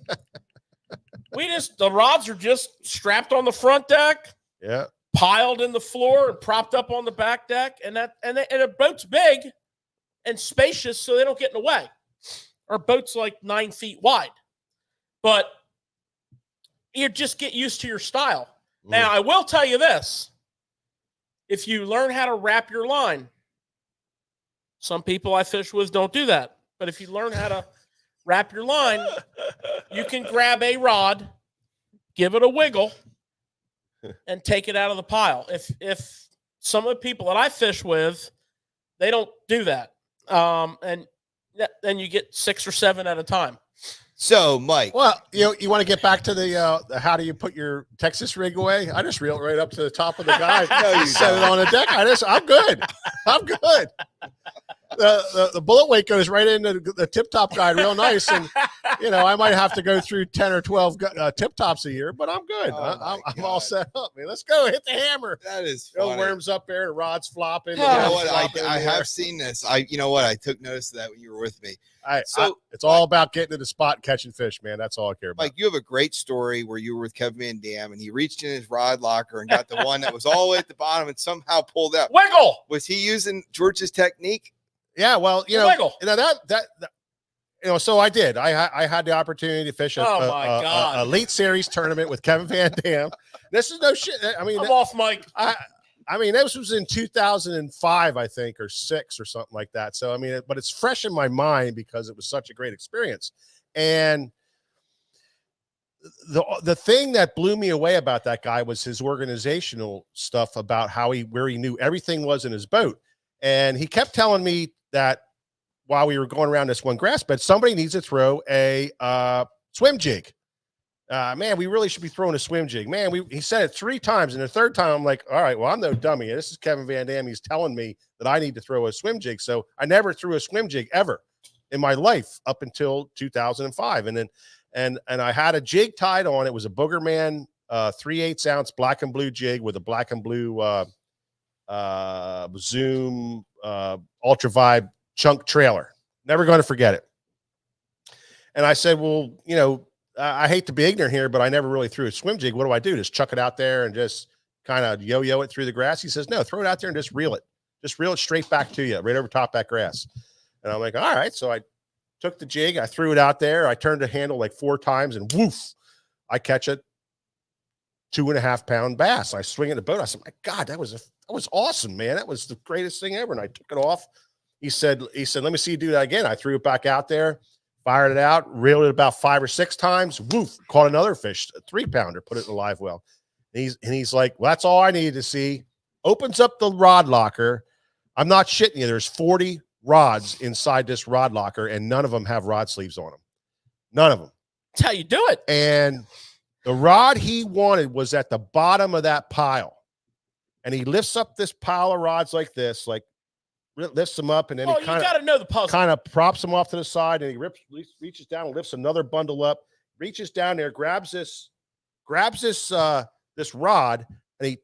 The rods are just strapped on the front deck. Yeah. Piled in the floor and propped up on the back deck. And the boat's big and spacious, so they don't get in the way. Our boat's like 9 feet wide, but you just get used to your style. Now, I will tell you this: if you learn how to wrap your line, some people I fish with don't do that, but if you learn how to wrap your line, you can grab a rod, give it a wiggle, and take it out of the pile. If some of the people that I fish with, they don't do that. And then you get 6 or 7 at a time. So, Mike, well, you want to get back to the how do you put your Texas rig away? I just reel it right up to the top of the guy. No, you set it on the deck. I'm good. I'm good. The bullet weight goes right into the tip top guide real nice, and I might have to go through 10 or 12 tip tops a year, but I'm good. I'm all set up, man. Let's go hit the hammer. That is funny. Worms up there, the rods flopping. You know what? I have seen this. I took notice of that when you were with me. It's all about getting to the spot and catching fish, man. That's all I care about. Like, you have a great story where you were with Kevin Van Dam, and he reached in his rod locker and got the one that was all the way at the bottom and somehow pulled out. Wiggle. Was he using George's technique? Yeah, well, wiggle. So I did. I had the opportunity to fish a late series tournament with Kevin Van Dam. This is no shit. I mean, I'm off, Mike. I mean, this was in 2005, I think, or 6 or something like that. So, I mean, but it's fresh in my mind because it was such a great experience. And the thing that blew me away about that guy was his organizational stuff about where he knew everything was in his boat. And he kept telling me that while we were going around this one grass bed, somebody needs to throw a swim jig. Man, we really should be throwing a swim jig. Man, he said it 3 times, and the third time I'm like, all right, well, I'm no dummy. This is Kevin Van Dam. He's telling me that I need to throw a swim jig. So I never threw a swim jig ever in my life up until 2005. And I had a jig tied on. It was a Boogerman 3/8 ounce black and blue jig with a black and blue Zoom Ultra Vibe chunk trailer. Never going to forget it. And I said, well, I hate to be ignorant here, but I never really threw a swim jig. What do I do? Just chuck it out there and just kind of yo-yo it through the grass? He says, no, throw it out there and just reel it. Just reel it straight back to you, right over top that grass. And I'm like, all right. So I took the jig, I threw it out there. I turned the handle like 4 times and woof, I catch a 2.5 pound bass. I swing at the boat. I said, my God, that was awesome, man. That was the greatest thing ever. And I took it off. He said, let me see you do that again. I threw it back out there, fired it out, reeled it about 5 or 6 times. Woof, caught another fish, a 3-pounder, put it in a live well. And he's like, well, that's all I needed to see. Opens up the rod locker. I'm not shitting you. There's 40 rods inside this rod locker, and none of them have rod sleeves on them. None of them. That's how you do it. And the rod he wanted was at the bottom of that pile. And he lifts up this pile of rods like this, like lifts them up, and then he you got to know the puzzle. Kind of props them off to the side, and he reaches down and lifts another bundle up, reaches down there, grabs this rod, and he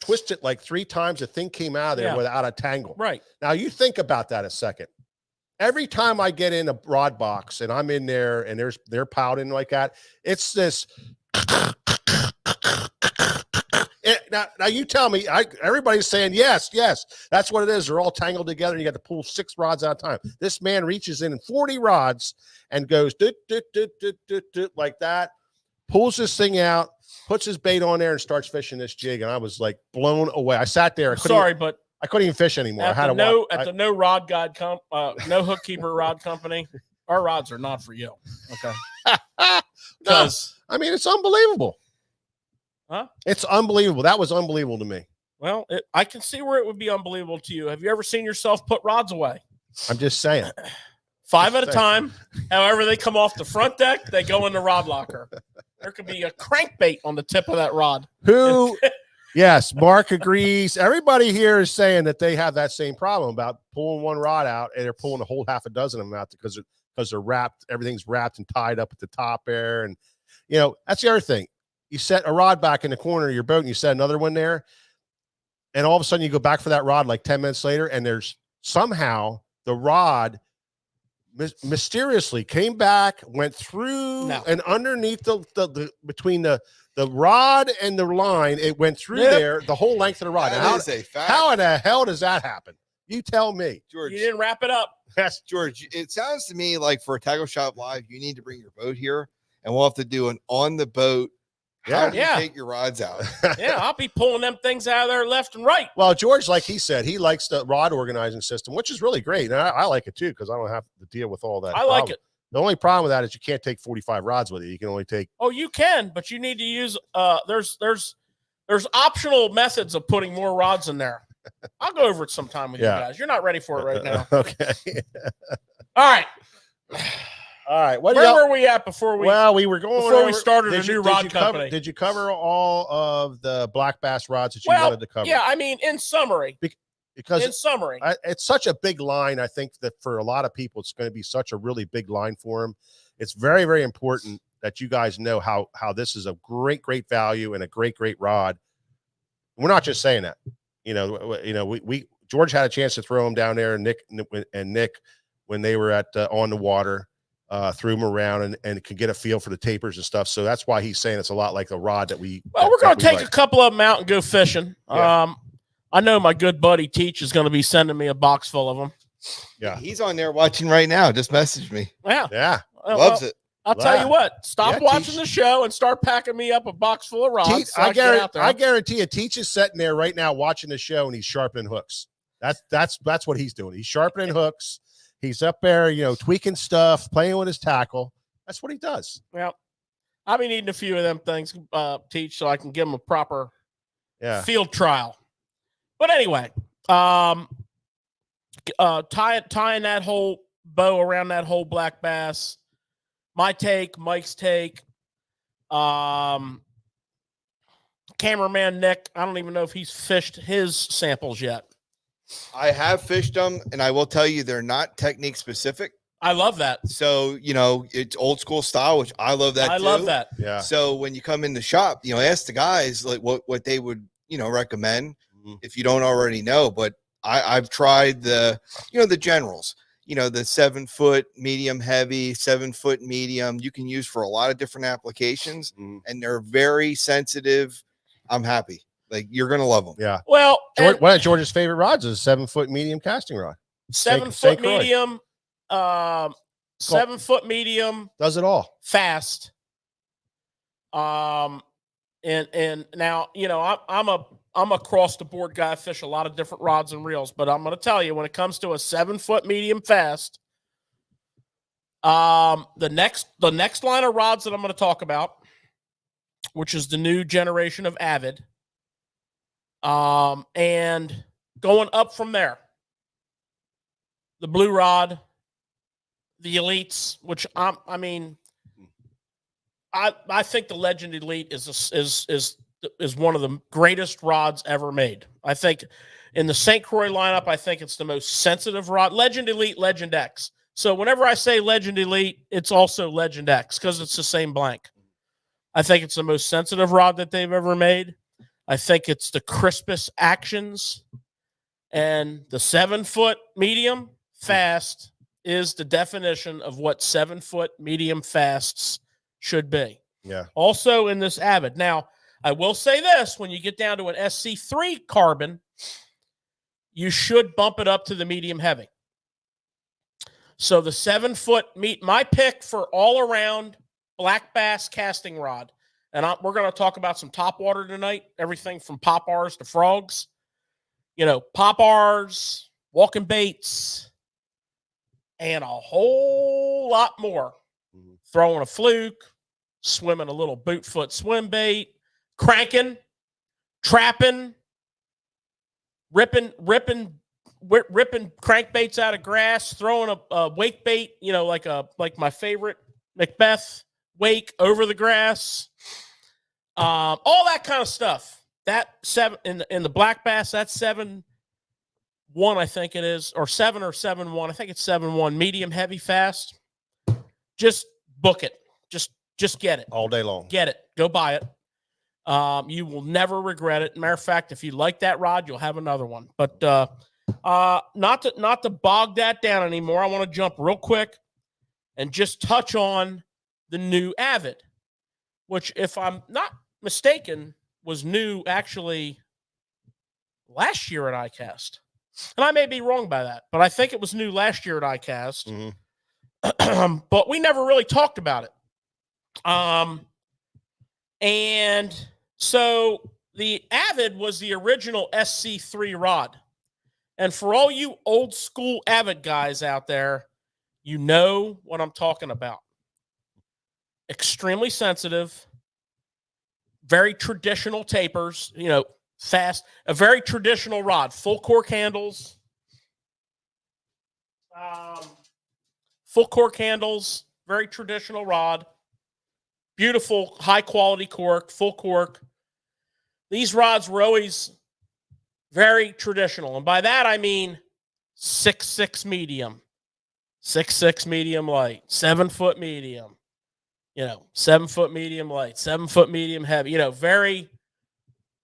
twists it like 3 times. The thing came out of there without a tangle. Right. Now you think about that a second. Every time I get in a rod box and I'm in there and they're piled in like that, it's this. Now you tell me. Everybody's saying yes, that's what it is. They're all tangled together, and you got to pull 6 rods at a time. This man reaches in 40 rods and goes like that, pulls this thing out, puts his bait on there, and starts fishing this jig. And I was like blown away. I sat there. But I couldn't even fish anymore. At the no rod guide no hook keeper rod company, our rods are not for you. Okay. Because I mean, it's unbelievable. Huh? It's unbelievable. That was unbelievable to me. Well, I can see where it would be unbelievable to you. Have you ever seen yourself put rods away? I'm just saying. 5 at a time. However they come off the front deck, they go in the rod locker. There could be a crankbait on the tip of that rod. Yes, Mark agrees. Everybody here is saying that they have that same problem about pulling one rod out, and they're pulling a whole half a dozen of them out because they're wrapped. Everything's wrapped and tied up at the top there. And, that's the other thing. You set a rod back in the corner of your boat and you set another one there. And all of a sudden you go back for that rod like 10 minutes later, and there's somehow the rod mysteriously came back, went through and underneath the between the rod and the line. It went through there, the whole length of the rod. How in the hell does that happen? You tell me. George, you didn't wrap it up. Yes, George, it sounds to me like for a Tackle Shop Live, you need to bring your boat here, and we'll have to do an on the boat. How do you take your rods out? Yeah, I'll be pulling them things out of there left and right. Well, George, like he said, he likes the rod organizing system, which is really great. And I like it too, because I don't have to deal with all that. I like it. The only problem with that is you can't take 45 rods with you. You can only take. Oh, you can, but you need to use. There's optional methods of putting more rods in there. I'll go over it sometime with you guys. You're not ready for it right now. Okay. All right. All right. Where were we at before we? Well, we were going before we started a new rod company. Did you cover all of the black bass rods that you wanted to cover? Yeah, I mean, in summary. Because it's such a big line. I think that for a lot of people, it's going to be such a really big line for them. It's very, very important that you guys know how this is a great, great value and a great, great rod. We're not just saying that. We George had a chance to throw them down there, and Nick when they were at on the water. Threw them around and could get a feel for the tapers and stuff. So that's why he's saying it's a lot like the rod that we. Well, we're going to take a couple of them out and go fishing. Yeah. I know my good buddy Teach is going to be sending me a box full of them. Yeah, he's on there watching right now. Just messaged me. Yeah, loves it. I'll tell you what. Stop watching the show and start packing me up a box full of rods. I guarantee you, Teach is sitting there right now watching the show and he's sharpening hooks. That's what he's doing. He's sharpening hooks. He's up there, tweaking stuff, playing with his tackle. That's what he does. Well, I'll be needing a few of them things, Teach, so I can give him a proper field trial. But anyway, tying that whole bow around that whole black bass, my take, Mike's take, cameraman Nick, I don't even know if he's fished his samples yet. I have fished them, and I will tell you they're not technique specific. I love that. So, it's old school style, which I love that. I love that. Yeah. So when you come in the shop, ask the guys like what they would, recommend if you don't already know. But I've tried the generals, the 7 foot medium heavy, 7 foot medium you can use for a lot of different applications, and they're very sensitive. I'm happy. Like, you're going to love them. Yeah. Well, one of George's favorite rods is a 7 foot medium casting rod. 7 St. foot Croix. medium, 7 foot medium Does it all. fast. And now, you know, I'm a cross the board guy. I fish a lot of different rods and reels, but I'm going to tell you, when it comes to a 7 foot medium fast, the next line of rods that I'm going to talk about, which is the new generation of Avid, and going up from there, the blue rod, the elites, which I think the Legend Elite is one of the greatest rods ever made. I think in the St. Croix lineup, I think it's the most sensitive rod. Legend Elite, Legend X. So whenever I say Legend Elite, it's also Legend X because it's the same blank. I think it's the most sensitive rod that they've ever made. I think it's the crispest actions. And the 7 foot medium fast is the definition of what 7 foot medium fasts should be. Yeah. Also in this Avid. Now, I will say this, when you get down to an SC3 carbon, you should bump it up to the medium heavy. So the 7 foot my pick for all around black bass casting rod. And we're going to talk about some Topwater tonight, everything from pop R's to frogs. You know, pop R's, walking baits, and a whole lot more. Mm-hmm. Throwing a fluke, swimming a little boot foot swim bait, cranking, trapping, ripping crankbaits out of grass, throwing a wake bait, you know, like my favorite Macbeth wake over the grass, all that kind of stuff. That 7 in the black bass, that's 7-1, I think it is, or 7 or 7-1. I think it's 7-1, medium heavy fast. Just book it. Just get it All day long. Get it. Go buy it. You will never regret it. Matter of fact, if you like that rod, you'll have another one. But not to bog that down anymore, I want to jump real quick and just touch on the new Avid, which, if I'm not mistaken, was new actually last year at iCast. And I may be wrong by that, but I think it was new last year at iCast. Mm-hmm. But we never really talked about it. And so the Avid was the original SC3 rod. And for all you old school Avid guys out there, you know what I'm talking about. Extremely sensitive, very traditional tapers, you know, fast, a very traditional rod, full cork handles, very traditional rod, beautiful, high quality cork, full cork. These rods were always very traditional. And by that, I mean 6'6" medium, 6'6" medium light, 7 foot medium, you know, 7 foot medium light, 7 foot medium heavy, you know, very.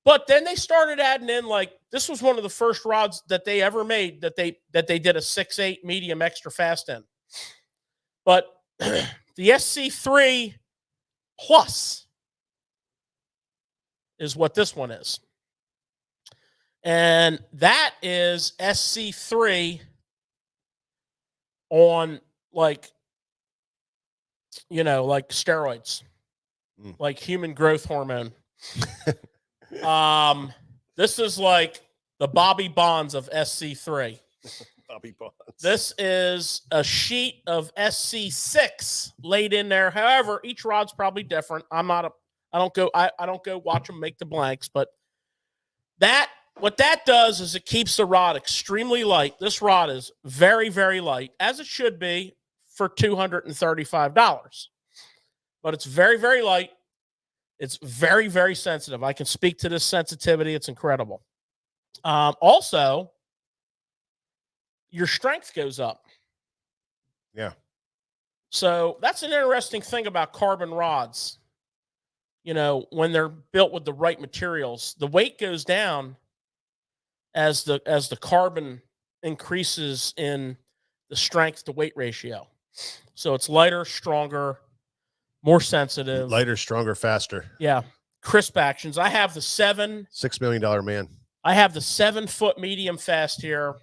But then they started adding in, like, this was one of the first rods that they ever made that they did a 6'8" medium extra fast in. But the SC3 Plus is what this one is. And that is SC3 on, like, you know, like steroids, like human growth hormone. This is like the Bobby Bonds of SC3. Bobby Bonds. This is a sheet of SC6 laid in there. However, each rod's probably different. I don't go watch them make the blanks, but what that does is it keeps the rod extremely light. This rod is very, very light, as it should be for $235. But it's very, very light. It's very, very sensitive. I can speak to this sensitivity. It's incredible. Also, your strength goes up. Yeah. So that's an interesting thing about carbon rods. You know, when they're built with the right materials, the weight goes down as the carbon increases in the strength to weight ratio. So it's lighter, stronger, more sensitive. Lighter, stronger, faster. Yeah. Crisp actions. I have the $6 million man. I have the 7 foot medium fast here.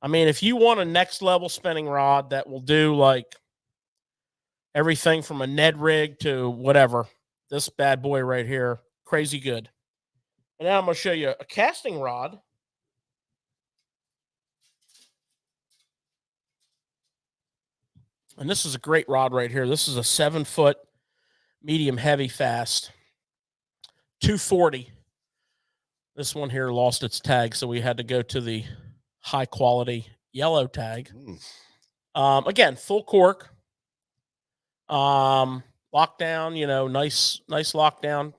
I mean, if you want a next level spinning rod that will do like everything from a Ned rig to whatever, this bad boy right here, crazy good. And now I'm going to show you a casting rod. And this is a great rod right here. This is a 7-foot medium heavy fast, 240. This one here lost its tag, so we had to go to the high quality yellow tag. Again, full cork, lockdown, you know, nice lockdown.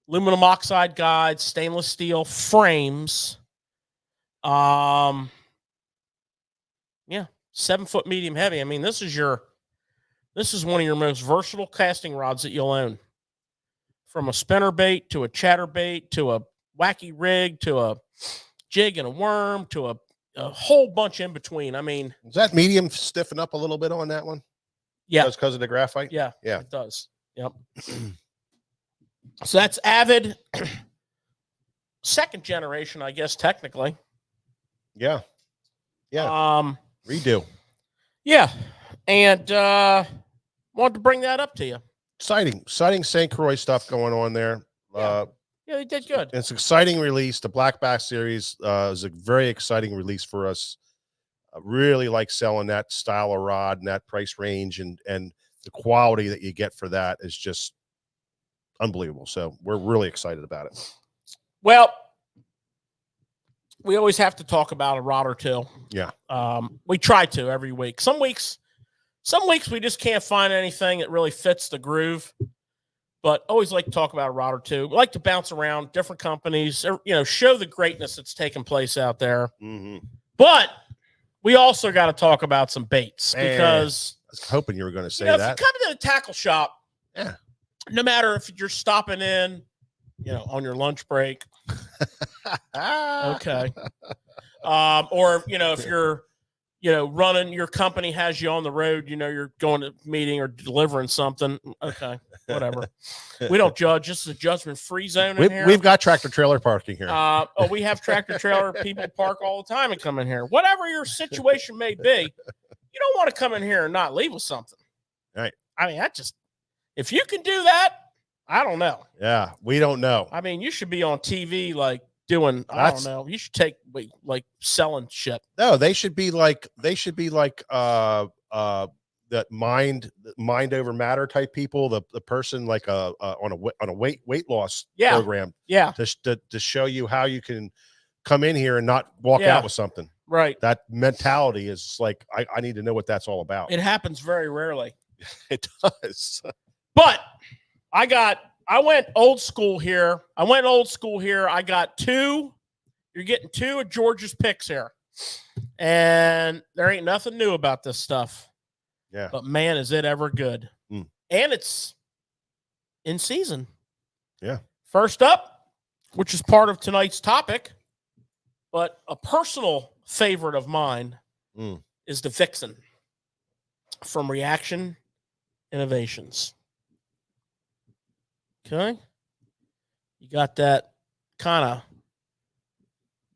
Aluminum oxide guides, stainless steel frames. Yeah, 7-foot medium heavy. I mean, this is one of your most versatile casting rods that you'll own. From a spinner bait to a chatter bait to a wacky rig to a jig and a worm to a whole bunch in between. I mean, does that medium stiffen up a little bit on that one? Yeah, because of the graphite. Yeah, yeah, it does. Yep. So that's Avid, second generation, I guess technically. Yeah. Redo. Yeah, and wanted to bring that up to you. Exciting St. Croix stuff going on there. Yeah, they did good. It's an exciting release. The Black Bass series is a very exciting release for us. I really like selling that style of rod and that price range, and the quality that you get for that is just unbelievable. So we're really excited about it. Well, we always have to talk about a rod or two. Yeah. We try to every week. Some weeks we just can't find anything that really fits the groove, but always like to talk about a rod or two. We like to bounce around different companies, you know, show the greatness that's taking place out there. Mm-hmm. But we also got to talk about some baits, because I was hoping you were going to say that. If you come to the tackle shop, yeah, no matter if you're stopping in, you know, on your lunch break, okay, or you know, if you're, you know, running, your company has you on the road, you know, you're going to a meeting or delivering something, okay, whatever. We don't judge. This is a judgment-free zone in here. We've got tractor trailer parking here. We have tractor trailer people park all the time and come in here. Whatever your situation may be, you don't want to come in here and not leave with something. Right. I mean, if you can do that, I don't know. Yeah, we don't know. I mean, you should be on TV like doing, I don't know. You should take like selling shit. No, they should be like that mind over matter type people. The person like on a weight loss program. Yeah. To show you how you can come in here and not walk out with something. Right. That mentality is like, I need to know what that's all about. It happens very rarely. It does. But I went old school here. I got two. You're getting two of George's picks here. And there ain't nothing new about this stuff. Yeah. But man, is it ever good. And it's in season. Yeah. First up, which is part of tonight's topic, but a personal favorite of mine is the Vixen from Reaction Innovations. Okay. You got that kind of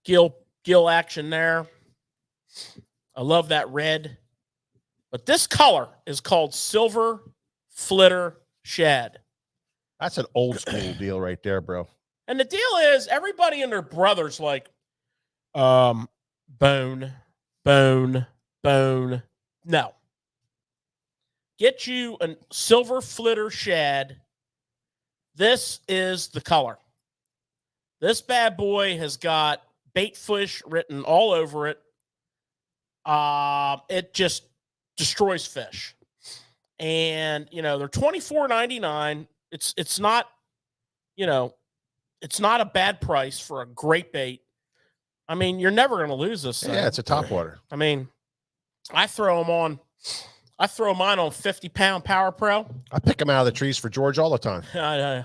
gill action there. I love that red. But this color is called Silver Flitter Shad. That's an old school deal right there, bro. And the deal is everybody and their brother's like, bone. No. Get you a Silver Flitter Shad. This is the color. This bad boy has got bait fish written all over it. It just destroys fish. And, you know, they're $24.99. It's not, you know, it's not a bad price for a great bait. I mean, you're never going to lose this thing. Yeah, it's a Topwater. I mean, I throw mine on 50-pound Power Pro. I pick them out of the trees for George all the time. No.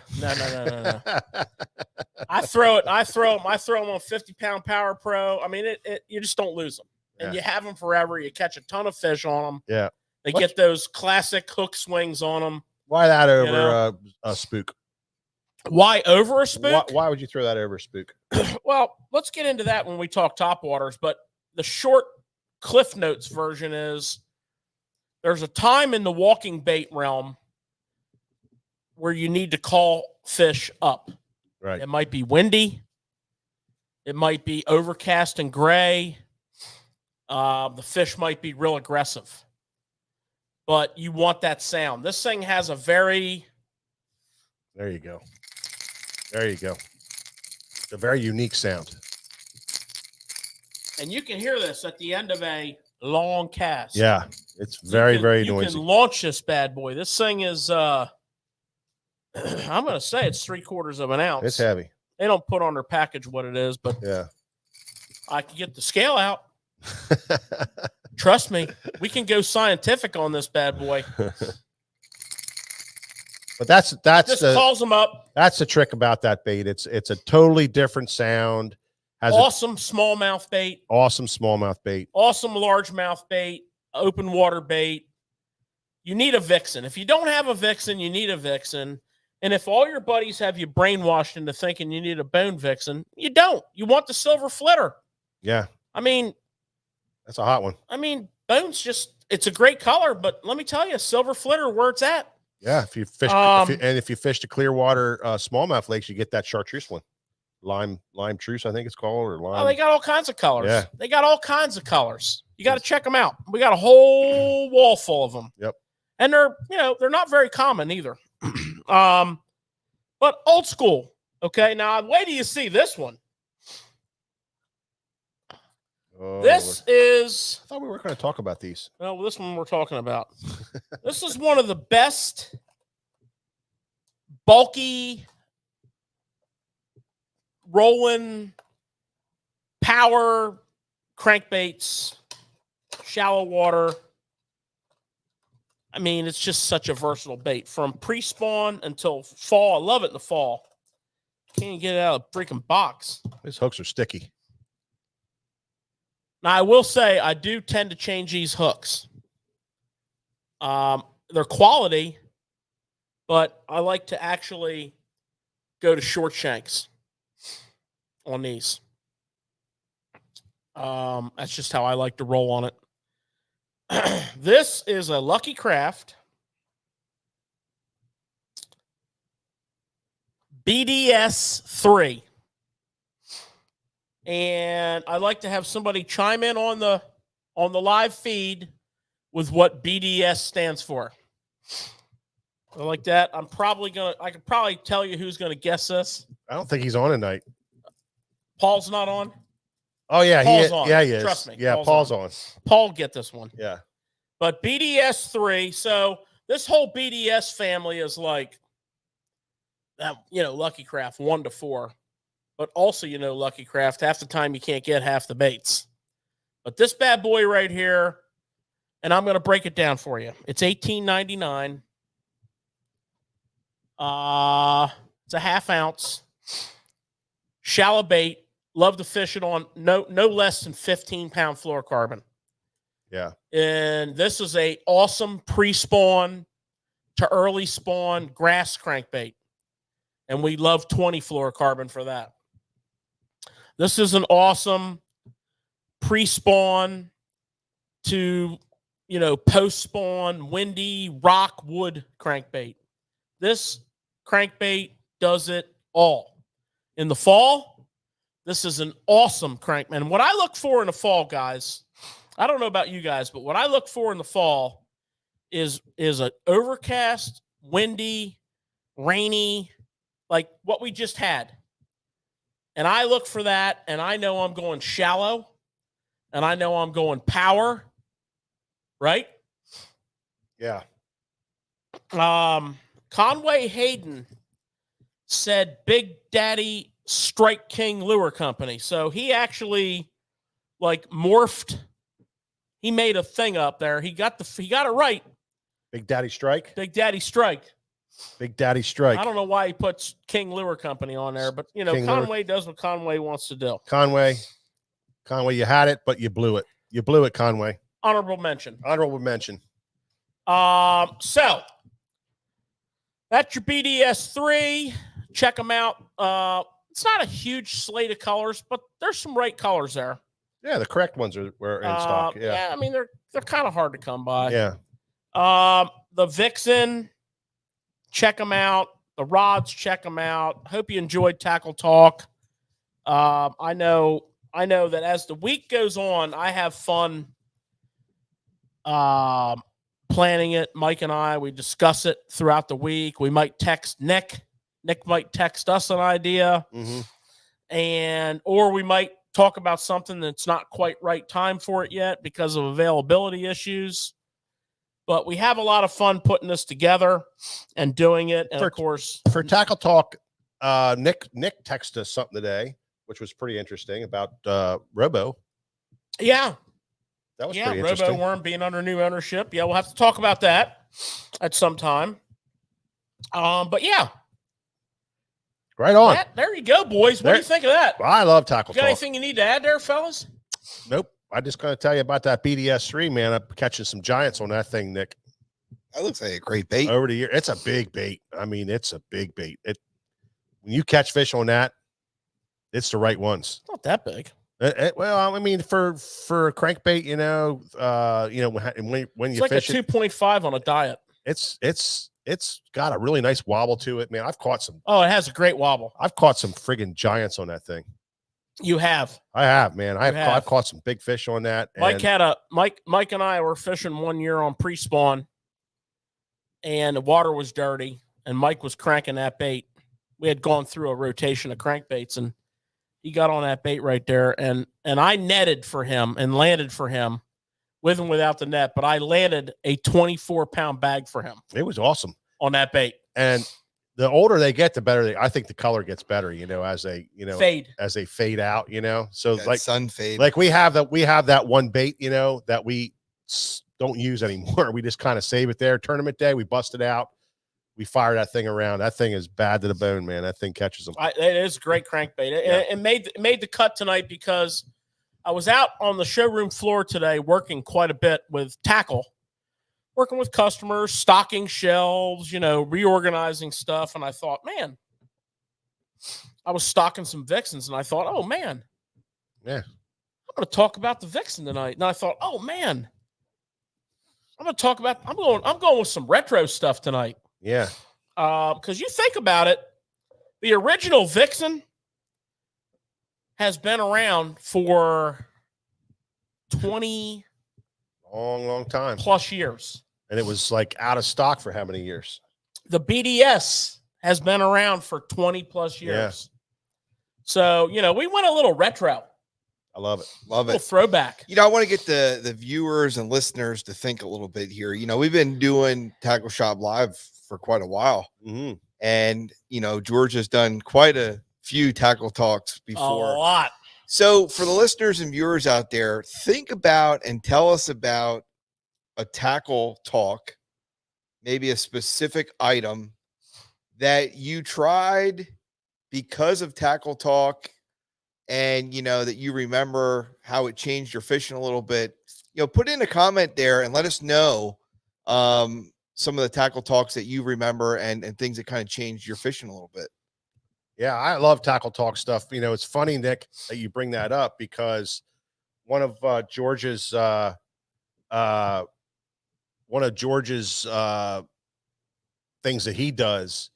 I throw them on 50-pound Power Pro. I mean, you just don't lose them. And you have them forever. You catch a ton of fish on them. Yeah. They get those classic hook swings on them. Why that over a spook? Why over a spook? Why would you throw that over a spook? Well, let's get into that when we talk Topwaters. But the short Cliff Notes version is there's a time in the walking bait realm where you need to call fish up. Right. It might be windy. It might be overcast and gray. The fish might be real aggressive. But you want that sound. This thing has a very... There you go. There you go. It's a very unique sound. And you can hear this at the end of a long cast. Yeah. It's very, very noisy. You can launch this bad boy. This thing is, I'm going to say it's 3/4 of an ounce. It's heavy. They don't put on their package what it is, but yeah, I can get the scale out. Trust me, we can go scientific on this bad boy. But that's just calls them up. That's the trick about that bait. It's a totally different sound. Has awesome smallmouth bait. Awesome smallmouth bait. Awesome largemouth bait. Open water bait. You need a vixen. If you don't have a vixen, you need a vixen. And if all your buddies have you brainwashed into thinking you need a bone vixen, you don't. You want the silver flitter. Yeah. I mean, that's a hot one. I mean, bone's just, it's a great color, but let me tell you, silver flitter where it's at. Yeah. If you fish, if you fish the Clearwater smallmouth lakes, you get that chartreuse one. Lime truce, I think it's called, or lime. Oh, they got all kinds of colors. Yeah. They got all kinds of colors. You got to check them out. We got a whole wall full of them. Yep. And they're not very common either. But old school. Okay. Now, wait till you see this one. Oh, this is. I thought we were going to talk about these. Well, this one we're talking about. This is one of the best bulky rolling power crankbaits, shallow water. I mean, it's just such a versatile bait from pre-spawn until fall. I love it in the fall. Can't get it out of the freaking box. These hooks are sticky. Now, I will say I do tend to change these hooks. They're quality, but I like to actually go to short shanks on these. That's just how I like to roll on it. This is a Lucky Craft BDS 3. And I like to have somebody chime in on the live feed with what BDS stands for. I like that. I could probably tell you who's gonna guess this. I don't think he's on tonight. Paul's not on. Oh yeah, Paul's on. Yeah, he is. Trust me. Yeah, Paul's on. Paul get this one. Yeah. But BDS 3. So this whole BDS family is like that. Lucky Craft 1 to 4. But also, Lucky Craft, half the time you can't get half the baits. But this bad boy right here, and I'm going to break it down for you. It's $18.99. It's a half ounce. Shallow bait. Love to fish it on no less than 15-pound fluorocarbon. Yeah. And this is a awesome pre-spawn to early spawn grass crankbait. And we love 20 fluorocarbon for that. This is an awesome pre-spawn to, post-spawn, windy, rock, wood crankbait. This crankbait does it all. In the fall, this is an awesome crankbait. And what I look for in the fall, guys, I don't know about you guys, but what I look for in the fall is an overcast, windy, rainy, like what we just had. And I look for that, and I know I'm going shallow, and I know I'm going power, right? Yeah. Conway Hayden said Big Daddy Strike King Lure Company. So he actually morphed. He made a thing up there. He got it right. Big Daddy Strike. Big Daddy Strike. Big Daddy Strike. I don't know why he puts King Lure Company on there, but Conway does what Conway wants to do. Conway, you had it, but you blew it. You blew it, Conway. Honorable mention. Honorable mention. So that's your BDS 3. Check them out. It's not a huge slate of colors, but there's some right colors there. Yeah, the correct ones were in stock. Yeah. I mean they're kind of hard to come by. Yeah. The Vixen, check them out. The rods, check them out. Hope you enjoyed Tackle Talk. I know that as the week goes on, I have fun planning it. Mike and we discuss it throughout the week. We might text Nick. Nick might text us an idea, or we might talk about something that's not quite right time for it yet because of availability issues. But we have a lot of fun putting this together and doing it. And of course, for Tackle Talk, Nick texted us something today, which was pretty interesting about Robo. Yeah. That was pretty interesting. Robo Worm being under new ownership. Yeah, we'll have to talk about that at some time. But yeah. Right on. There you go, boys. What do you think of that? I love Tackle Talk. Talk. Anything you need to add there, fellas? Nope. I just got to tell you about that BDS3, man. I'm catching some giants on that thing, Nick. That looks like a great bait. Over the year. It's a big bait. I mean, it's a big bait. When you catch fish on that, it's the right ones. Not that big. Well, I mean, for a crankbait, when you like fish a 2.5 on a diet. It's got a really nice wobble to it, man. I've caught some. Oh, it has a great wobble. I've caught some friggin' giants on that thing. You have. I have, man. I've caught some big fish on that. Mike and I were fishing one year on pre-spawn, and the water was dirty, and Mike was cranking that bait. We had gone through a rotation of crankbaits, and he got on that bait right there, and I netted for him and landed for him with and without the net, but I landed a 24-pound bag for him. It was awesome on that bait. And the older they get, the better I think the color gets better, as they, fade out, So like sun fade. Like we have that one bait, that we don't use anymore. We just kind of save it there. Tournament day, we bust it out. We fire that thing around. That thing is bad to the bone, man. That thing catches them. It is a great crankbait. It made the cut tonight because I was out on the showroom floor today working quite a bit with tackle, working with customers, stocking shelves, reorganizing stuff. And I thought, man, I was stocking some Vixens, and I thought, oh, man. Yeah. I'm going to talk about the Vixen tonight. And I thought, oh, man. I'm going with some retro stuff tonight. Yeah. Because you think about it, the original Vixen has been around for 20 long time plus years. And it was like out of stock for how many years? The BDS has been around for 20 plus years. Yeah. So, we went a little retro. I love it. Love it. A little throwback. I want to get the viewers and listeners to think a little bit here. We've been doing Tackle Shop Live for quite a while. Mm-hmm. And, George has done quite a few Tackle Talks before. A lot. So for the listeners and viewers out there, think about and tell us about a Tackle Talk, maybe a specific item that you tried because of Tackle Talk, and that you remember how it changed your fishing a little bit. Put in a comment there and let us know some of the Tackle Talks that you remember and things that kind of changed your fishing a little bit. Yeah, I love Tackle Talk stuff. It's funny, Nick, that you bring that up, because one of George's things that he does,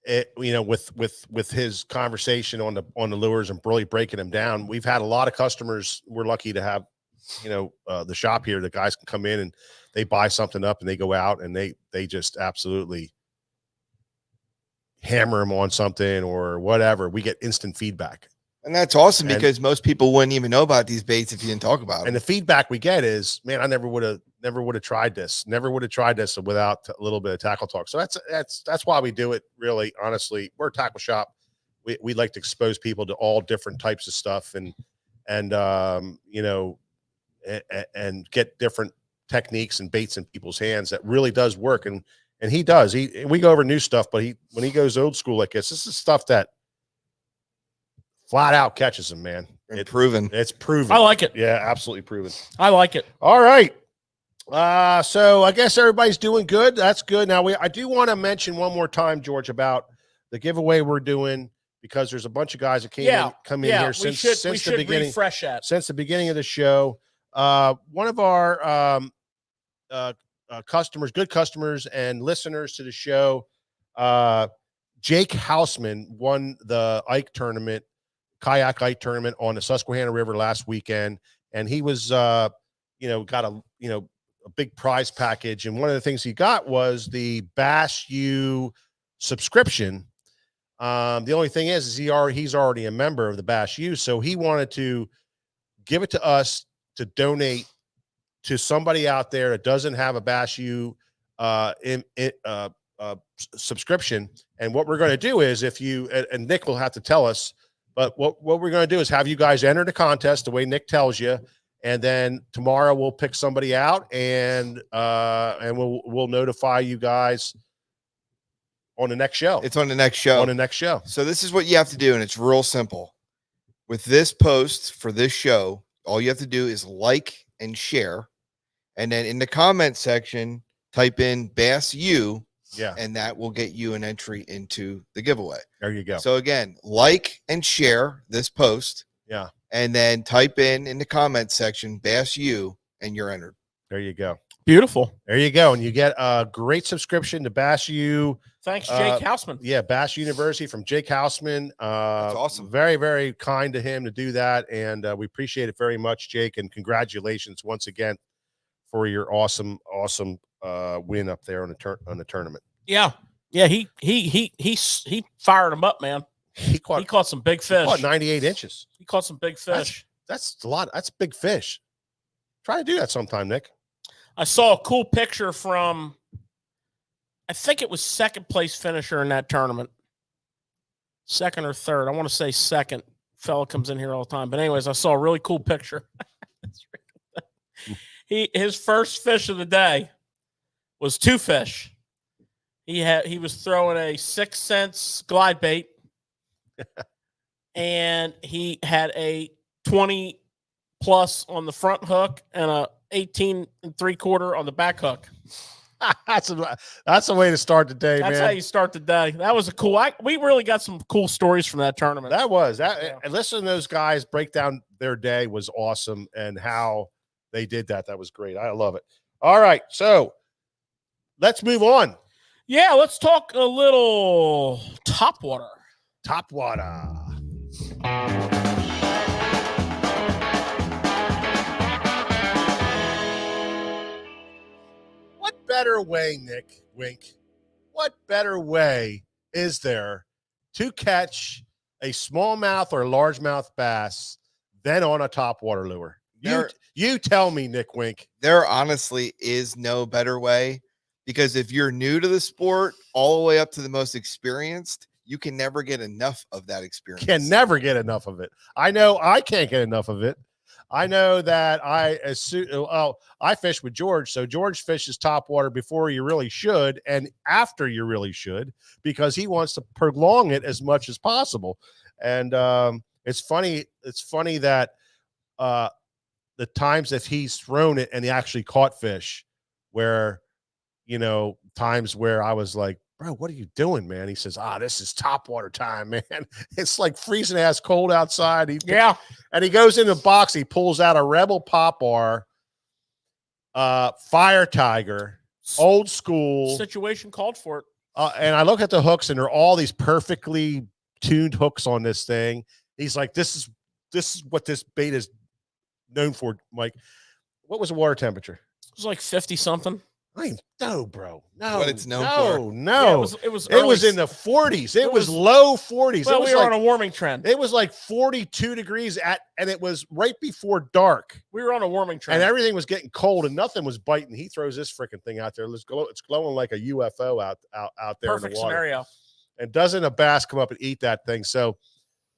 with his conversation on the lures and really breaking them down. We've had a lot of customers. We're lucky to have, the shop here. The guys can come in and they buy something up and they go out and they just absolutely hammer them on something or whatever. We get instant feedback. And that's awesome, because most people wouldn't even know about these baits if you didn't talk about them. And the feedback we get is, man, I never would have tried this. Never would have tried this without a little bit of Tackle Talk. So that's why we do it. Really, honestly, we're a tackle shop. We like to expose people to all different types of stuff and get different techniques and baits in people's hands that really does work. And he does. We go over new stuff, but when he goes old school like this is stuff that flat out catches him, man. It's proven. It's proven. I like it. Yeah, absolutely proven. I like it. All right. So I guess everybody's doing good. That's good. Now I do want to mention one more time, George, about the giveaway we're doing because there's a bunch of guys that come in here since the beginning. Refresh that. Since the beginning of the show. One of our customers, good customers and listeners to the show, Jake Houseman won the kayak Ike tournament on the Susquehanna River last weekend. And he was, got a big prize package. And one of the things he got was the Bass U subscription. The only thing is he's already a member of the Bass U. So he wanted to give it to us to donate to somebody out there that doesn't have a Bass U subscription. And what we're going to do is and Nick will have to tell us, but what we're going to do is have you guys enter the contest the way Nick tells you. And then tomorrow we'll pick somebody out and we'll notify you guys on the next show. It's on the next show. On the next show. So this is what you have to do. And it's real simple. With this post for this show, all you have to do is like and share. And then in the comment section, type in Bass U. Yeah. And that will get you an entry into the giveaway. There you go. So again, like and share this post. Yeah. And then type in the comment section, Bass U, and you're entered. There you go. Beautiful. There you go. And you get a great subscription to Bass U. Thanks, Jake Houseman. Yeah, Bass University from Jake Houseman. That's awesome. Very, very kind to him to do that. And we appreciate it very much, Jake. And congratulations once again for your awesome win up there on the tournament. Yeah. Yeah, he fired him up, man. He caught some big fish. He caught 98 inches. He caught some big fish. That's a lot. That's big fish. Try to do that sometime, Nick. I saw a cool picture from, I think it was second place finisher in that tournament. Second or third. I want to say second. Fella comes in here all the time. But anyways, I saw a really cool picture. His first fish of the day was 2 fish. He was throwing a 6 cents glide bait. And he had a 20 plus on the front hook and a 18 3/4 on the back hook. That's a way to start the day, man. That's how you start the day. That was a cool. We really got some cool stories from that tournament. And listening to those guys break down their day was awesome, and how they did that. That was great. I love it. All right, so let's move on. Yeah, let's talk a little Topwater. Topwater. What better way, Nick Wink? What better way is there to catch a smallmouth or largemouth bass than on a topwater lure? You tell me, Nick Wink. There honestly is no better way, because if you're new to the sport all the way up to the most experienced, you can never get enough of that experience. Can never get enough of it. I know I can't get enough of it. I know that I fish with George. So George fishes topwater before you really should and after you really should, because he wants to prolong it as much as possible. And it's funny that the times that he's thrown it and he actually caught fish, where, times where I was like, bro, what are you doing, man? He says, this is topwater time, man. It's like freezing ass cold outside. And he goes in the box. He pulls out a Rebel Pop Bar, Fire Tiger, old school. Situation called for it. And I look at the hooks, and there are all these perfectly tuned hooks on this thing. He's like, this is what this bait is known for, Mike. What was the water temperature? It was like 50 something. No, bro. No. What it's known for. No. Yeah, it was in the 40s. It was low 40s. Well, we were on a warming trend. It was like 42 degrees and it was right before dark. We were on a warming trend. And everything was getting cold and nothing was biting. He throws this freaking thing out there. It's glowing like a UFO out there. Perfect in the water. Scenario. And doesn't a bass come up and eat that thing? So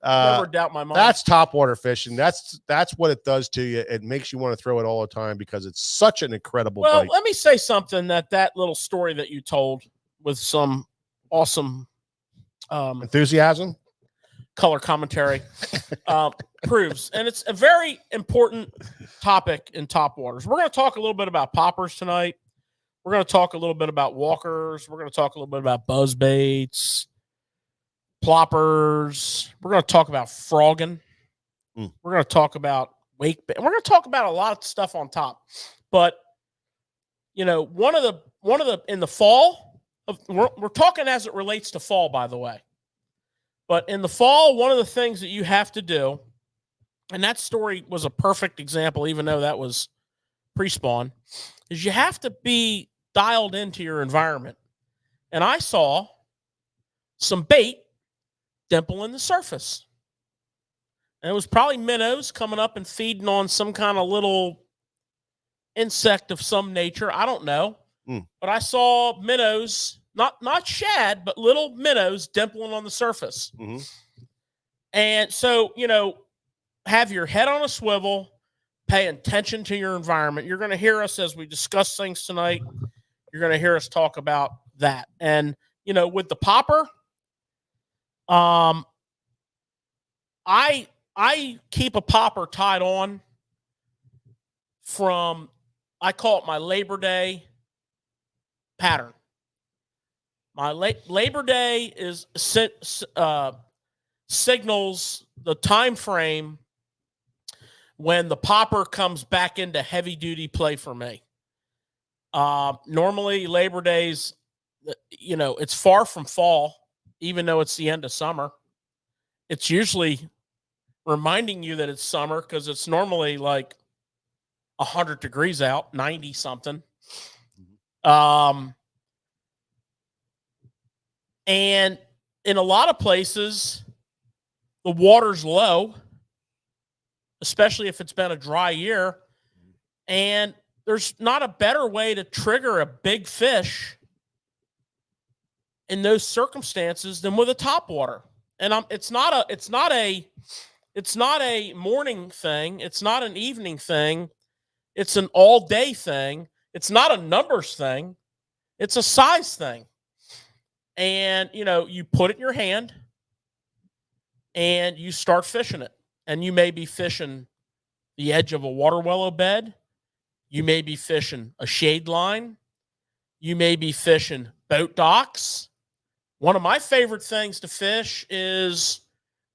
never doubt my mind. That's topwater fishing. That's what it does to you. It makes you want to throw it all the time because it's such an incredible bite. Let me say something that little story that you told with some awesome enthusiasm, color commentary proves. And it's a very important topic in topwaters. We're going to talk a little bit about poppers tonight. We're going to talk a little bit about walkers. We're going to talk a little bit about buzz baits. ploppers. We're going to talk about frogging. We're going to talk about wake. We're going to talk about a lot of stuff on top. But one of the in the fall, we're talking as it relates to fall, by the way. But in the fall, one of the things that you have to do, and that story was a perfect example, even though that was pre-spawn, is you have to be dialed into your environment. And I saw some bait dimpling the surface. And it was probably minnows coming up and feeding on some kind of little insect of some nature. I don't know. But I saw minnows, not shad, but little minnows dimpling on the surface. And so, have your head on a swivel, pay attention to your environment. You're going to hear us as we discuss things tonight. You're going to hear us talk about that. And, with the popper, I keep a popper tied on from, I call it my Labor Day pattern. My Labor Day is signals the time frame when the popper comes back into heavy duty play for me. Normally Labor Days, it's far from fall, even though it's the end of summer. It's usually reminding you that it's summer because it's normally like 100 degrees out, 90 something. And in a lot of places, the water's low, especially if it's been a dry year. And there's not a better way to trigger a big fish in those circumstances than with a topwater. And it's not a morning thing. It's not an evening thing. It's an all day thing. It's not a numbers thing. It's a size thing. And, you put it in your hand and you start fishing it. And you may be fishing the edge of a water willow bed. You may be fishing a shade line. You may be fishing boat docks. One of my favorite things to fish is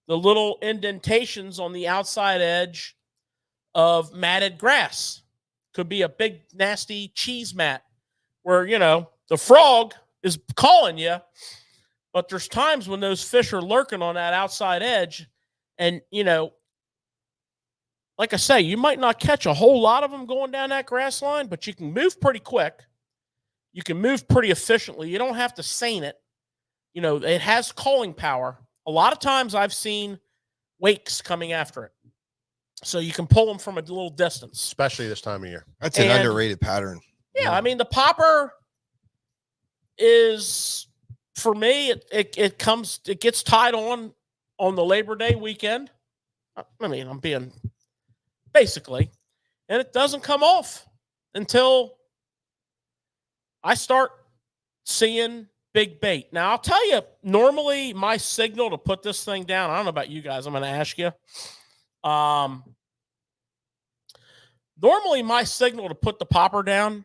the little indentations on the outside edge of matted grass. Could be a big, nasty cheese mat where, the frog is calling you, but there's times when those fish are lurking on that outside edge. And, like I say, you might not catch a whole lot of them going down that grass line, but you can move pretty quick. You can move pretty efficiently. You don't have to seine it. It has calling power. A lot of times I've seen wakes coming after it. So you can pull them from a little distance. Especially this time of year. That's an underrated pattern. Yeah, I mean, the popper is, for me, it gets tied on the Labor Day weekend. I mean, I'm being basically, and it doesn't come off until I start seeing big bait. Now, I'll tell you, normally my signal to put this thing down, I don't know about you guys, I'm going to ask you. Normally my signal to put the popper down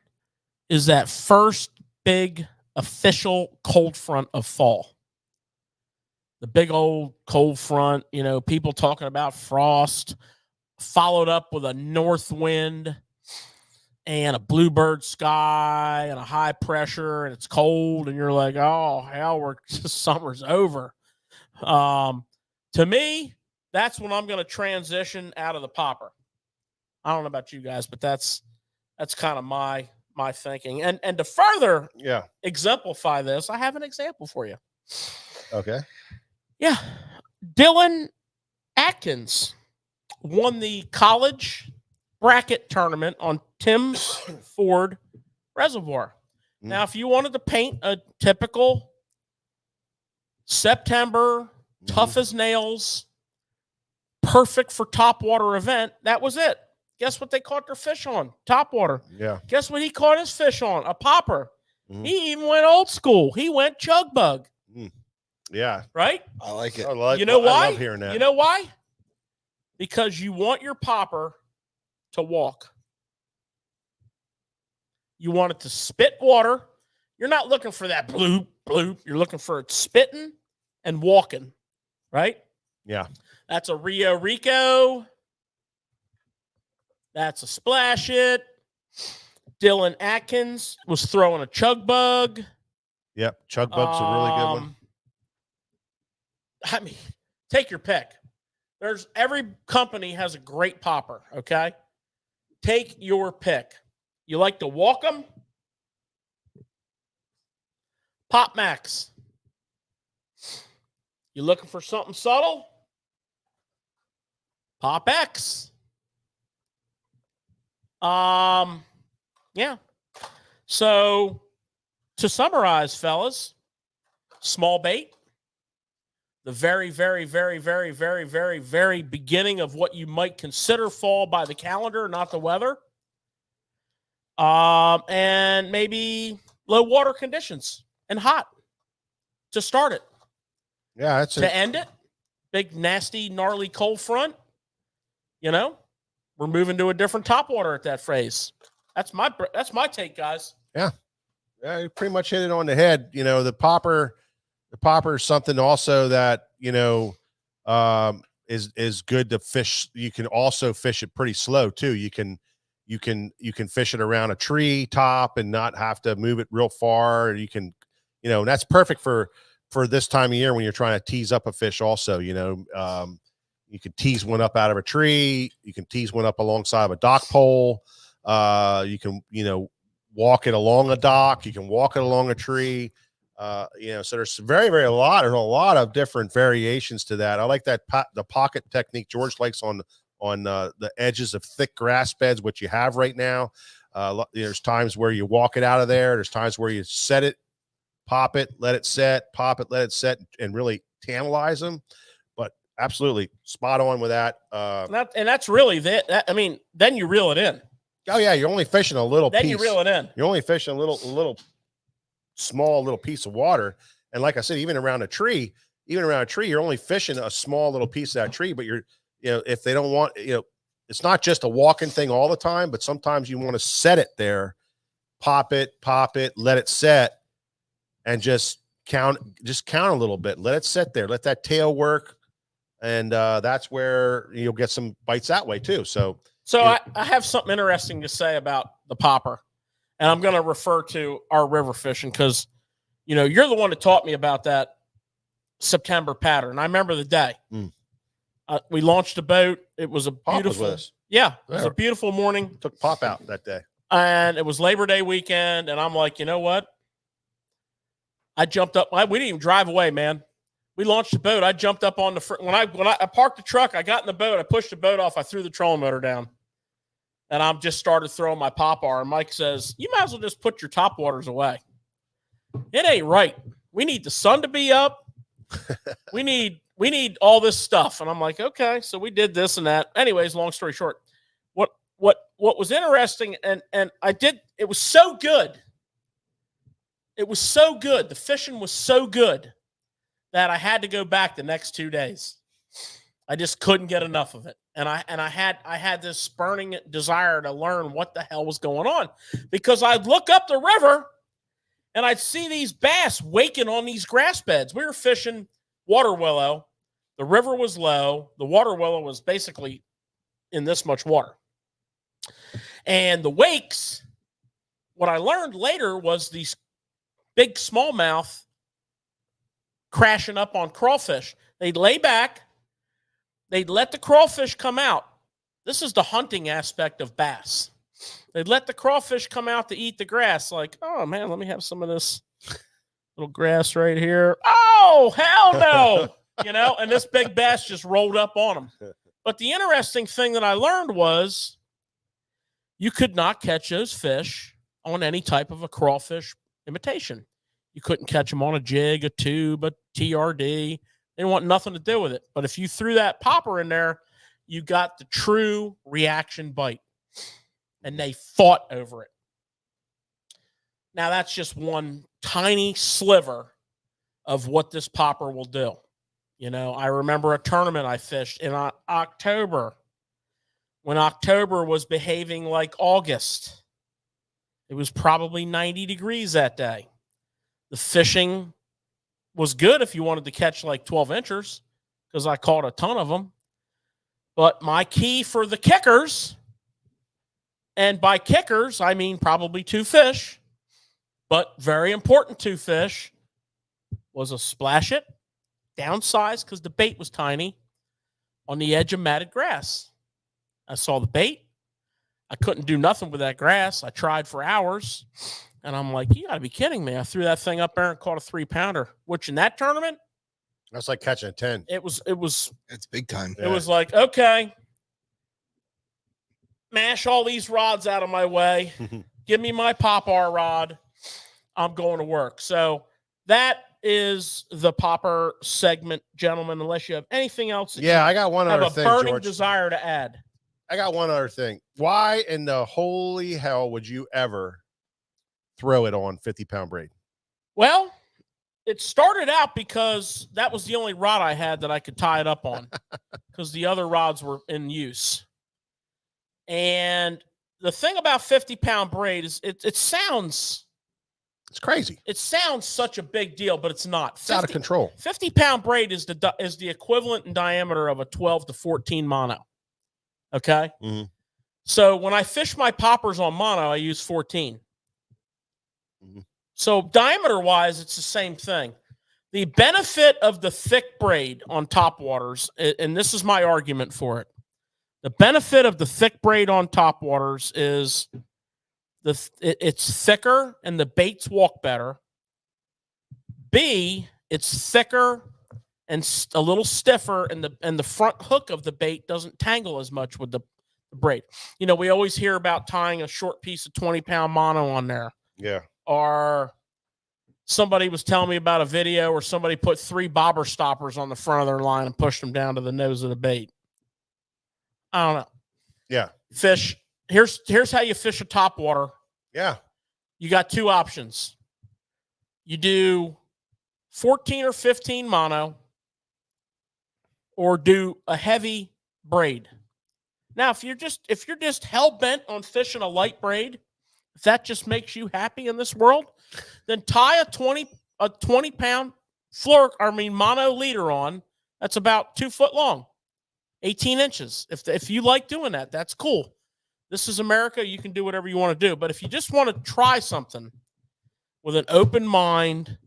is that first big official cold front of fall. The big old cold front, people talking about frost, followed up with a north wind and a bluebird sky and a high pressure, and it's cold, and you're like, oh, hell, summer's over. To me, that's when I'm going to transition out of the popper. I don't know about you guys, but that's kind of my thinking. And to further exemplify this, I have an example for you. Okay. Yeah. Dylan Atkins won the college bracket tournament on Tim's Ford Reservoir. Now, if you wanted to paint a typical September, tough as nails, perfect for topwater event, that was it. Guess what they caught their fish on? Topwater. Yeah. Guess what he caught his fish on? A popper. He even went old school. He went chug bug. Yeah. Right? I like it. You know why? I love hearing that. You know why? Because you want your popper to walk. You want it to spit water. You're not looking for that bloop, bloop. You're looking for it spitting and walking, right? Yeah. That's a Rio Rico. That's a Splash It. Dylan Atkins was throwing a Chug Bug. Yep. Chug Bug's a really good one. I mean, take your pick. Every company has a great popper, okay? Take your pick. You like to walk them? Pop Max. You looking for something subtle? Pop X. Yeah. So to summarize, fellas, small bait, the very, very, very, very, very, very, very beginning of what you might consider fall by the calendar, not the weather. And maybe low water conditions and hot to start it. Yeah, that's to end it. Big, nasty, gnarly cold front. You know, we're moving to a different topwater at that phrase. That's my take, guys. Yeah, you pretty much hit it on the head. You know, the popper is something also that, you know, is good to fish. You can also fish it pretty slow too. You can fish it around a tree top and not have to move it real far. You can, you know, and that's perfect for this time of year when you're trying to tease up a fish also. You know, you can tease one up out of a tree. You can tease one up alongside of a dock pole. You can, you know, walk it along a dock. You can walk it along a tree. You know, so there's there's a lot of different variations to that. I like that the pocket technique George likes on the edges of thick grass beds, which you have right now. There's times where you walk it out of there. There's times where you set it, pop it, let it set, pop it, let it set, and really tantalize them. But absolutely spot on with that. And that's really that. I mean, then you reel it in. Oh yeah, you're only fishing a little piece. Then you reel it in. You're only fishing a little small little piece of water. And like I said, even around a tree, you're only fishing a small little piece of that tree. But you're, you know, if they don't want, you know, it's not just a walking thing all the time, but sometimes you want to set it there, pop it, let it set, and just count a little bit. Let it sit there. Let that tail work. And that's where you'll get some bites that way too. So I have something interesting to say about the popper, and I'm going to refer to our river fishing because, you know, you're the one that taught me about that September pattern. I remember the day. We launched a boat. It was a beautiful, it was a beautiful morning. Took Pop out that day, and it was Labor Day weekend. And I'm like, you know what? I jumped up. We didn't even drive away, man. We launched the boat. I jumped up on the when I parked the truck. I got in the boat. I pushed the boat off. I threw the trolling motor down, and I'm just started throwing my popper. And Mike says, "You might as well just put your top waters away. It ain't right. We need the sun to be up. we need all this stuff." And I'm like, "Okay." So we did this and that. Anyways, long story short, what was interesting, and I did. It was so good. It was so good. The fishing was so good that I had to go back the next 2 days. I just couldn't get enough of it. And I had this burning desire to learn what the hell was going on, because I'd look up the river and I'd see these bass waking on these grass beds. We were fishing water willow. The river was low. The water willow was basically in this much water. And the wakes, what I learned later was these big smallmouth crashing up on crawfish. They'd lay back. They'd let the crawfish come out. This is the hunting aspect of bass. They'd let the crawfish come out to eat the grass. Like, oh, man, let me have some of this little grass right here. Oh, hell no. You know, and this big bass just rolled up on them. But the interesting thing that I learned was you could not catch those fish on any type of a crawfish imitation. You couldn't catch them on a jig, a tube, a TRD. They didn't want nothing to do with it. But if you threw that popper in there, you got the true reaction bite. And they fought over it. Now, that's just one tiny sliver of what this popper will do. You know, I remember a tournament I fished in October, when October was behaving like August. It was probably 90 degrees that day. The fishing was good if you wanted to catch like 12 inchers because I caught a ton of them. But my key for the kickers, and by kickers, I mean probably 2 fish, but very important 2 fish, was a splash it, downsized because the bait was tiny, on the edge of matted grass. I saw the bait. I couldn't do nothing with that grass. I tried for hours, and I'm like, you got to be kidding me. I threw that thing up there and caught a 3-pounder, which in that tournament, that's like catching a 10. It's big time. It was like, okay, mash all these rods out of my way. Give me my popper rod. I'm going to work. So that is the popper segment, gentlemen, unless you have anything else. Yeah, I got one other thing, have a burning George. desire to add. I got one other thing. Why in the holy hell would you ever throw it on 50-pound braid? Well, it started out because that was the only rod I had that I could tie it up on because the other rods were in use. And the thing about 50-pound braid is it sounds... It's crazy. It sounds such a big deal, but it's not. It's out of control. 50-pound braid is the equivalent in diameter of a 12 to 14 mono. Okay? Mm-hmm. So when I fish my poppers on mono, I use 14. Mm-hmm. So diameter-wise, it's the same thing. The benefit of the thick braid on topwaters, and this is my argument for it, the benefit of the thick braid on topwaters is it's thicker and the baits walk better. B, it's thicker and a little stiffer, and the front hook of the bait doesn't tangle as much with the braid. You know, we always hear about tying a short piece of 20-pound mono on there. Yeah. Or somebody was telling me about a video where somebody put 3 bobber stoppers on the front of their line and pushed them down to the nose of the bait. I don't know. Yeah. Fish. Here's how you fish a topwater. Yeah. You got 2 options. You do 14 or 15 mono, or do a heavy braid. Now, if you're just hell bent on fishing a light braid, if that just makes you happy in this world, then tie a 20-pound mono leader on. That's about 2 foot long, 18 inches. If you like doing that, that's cool. This is America. You can do whatever you want to do. But if you just want to try something with an open mind,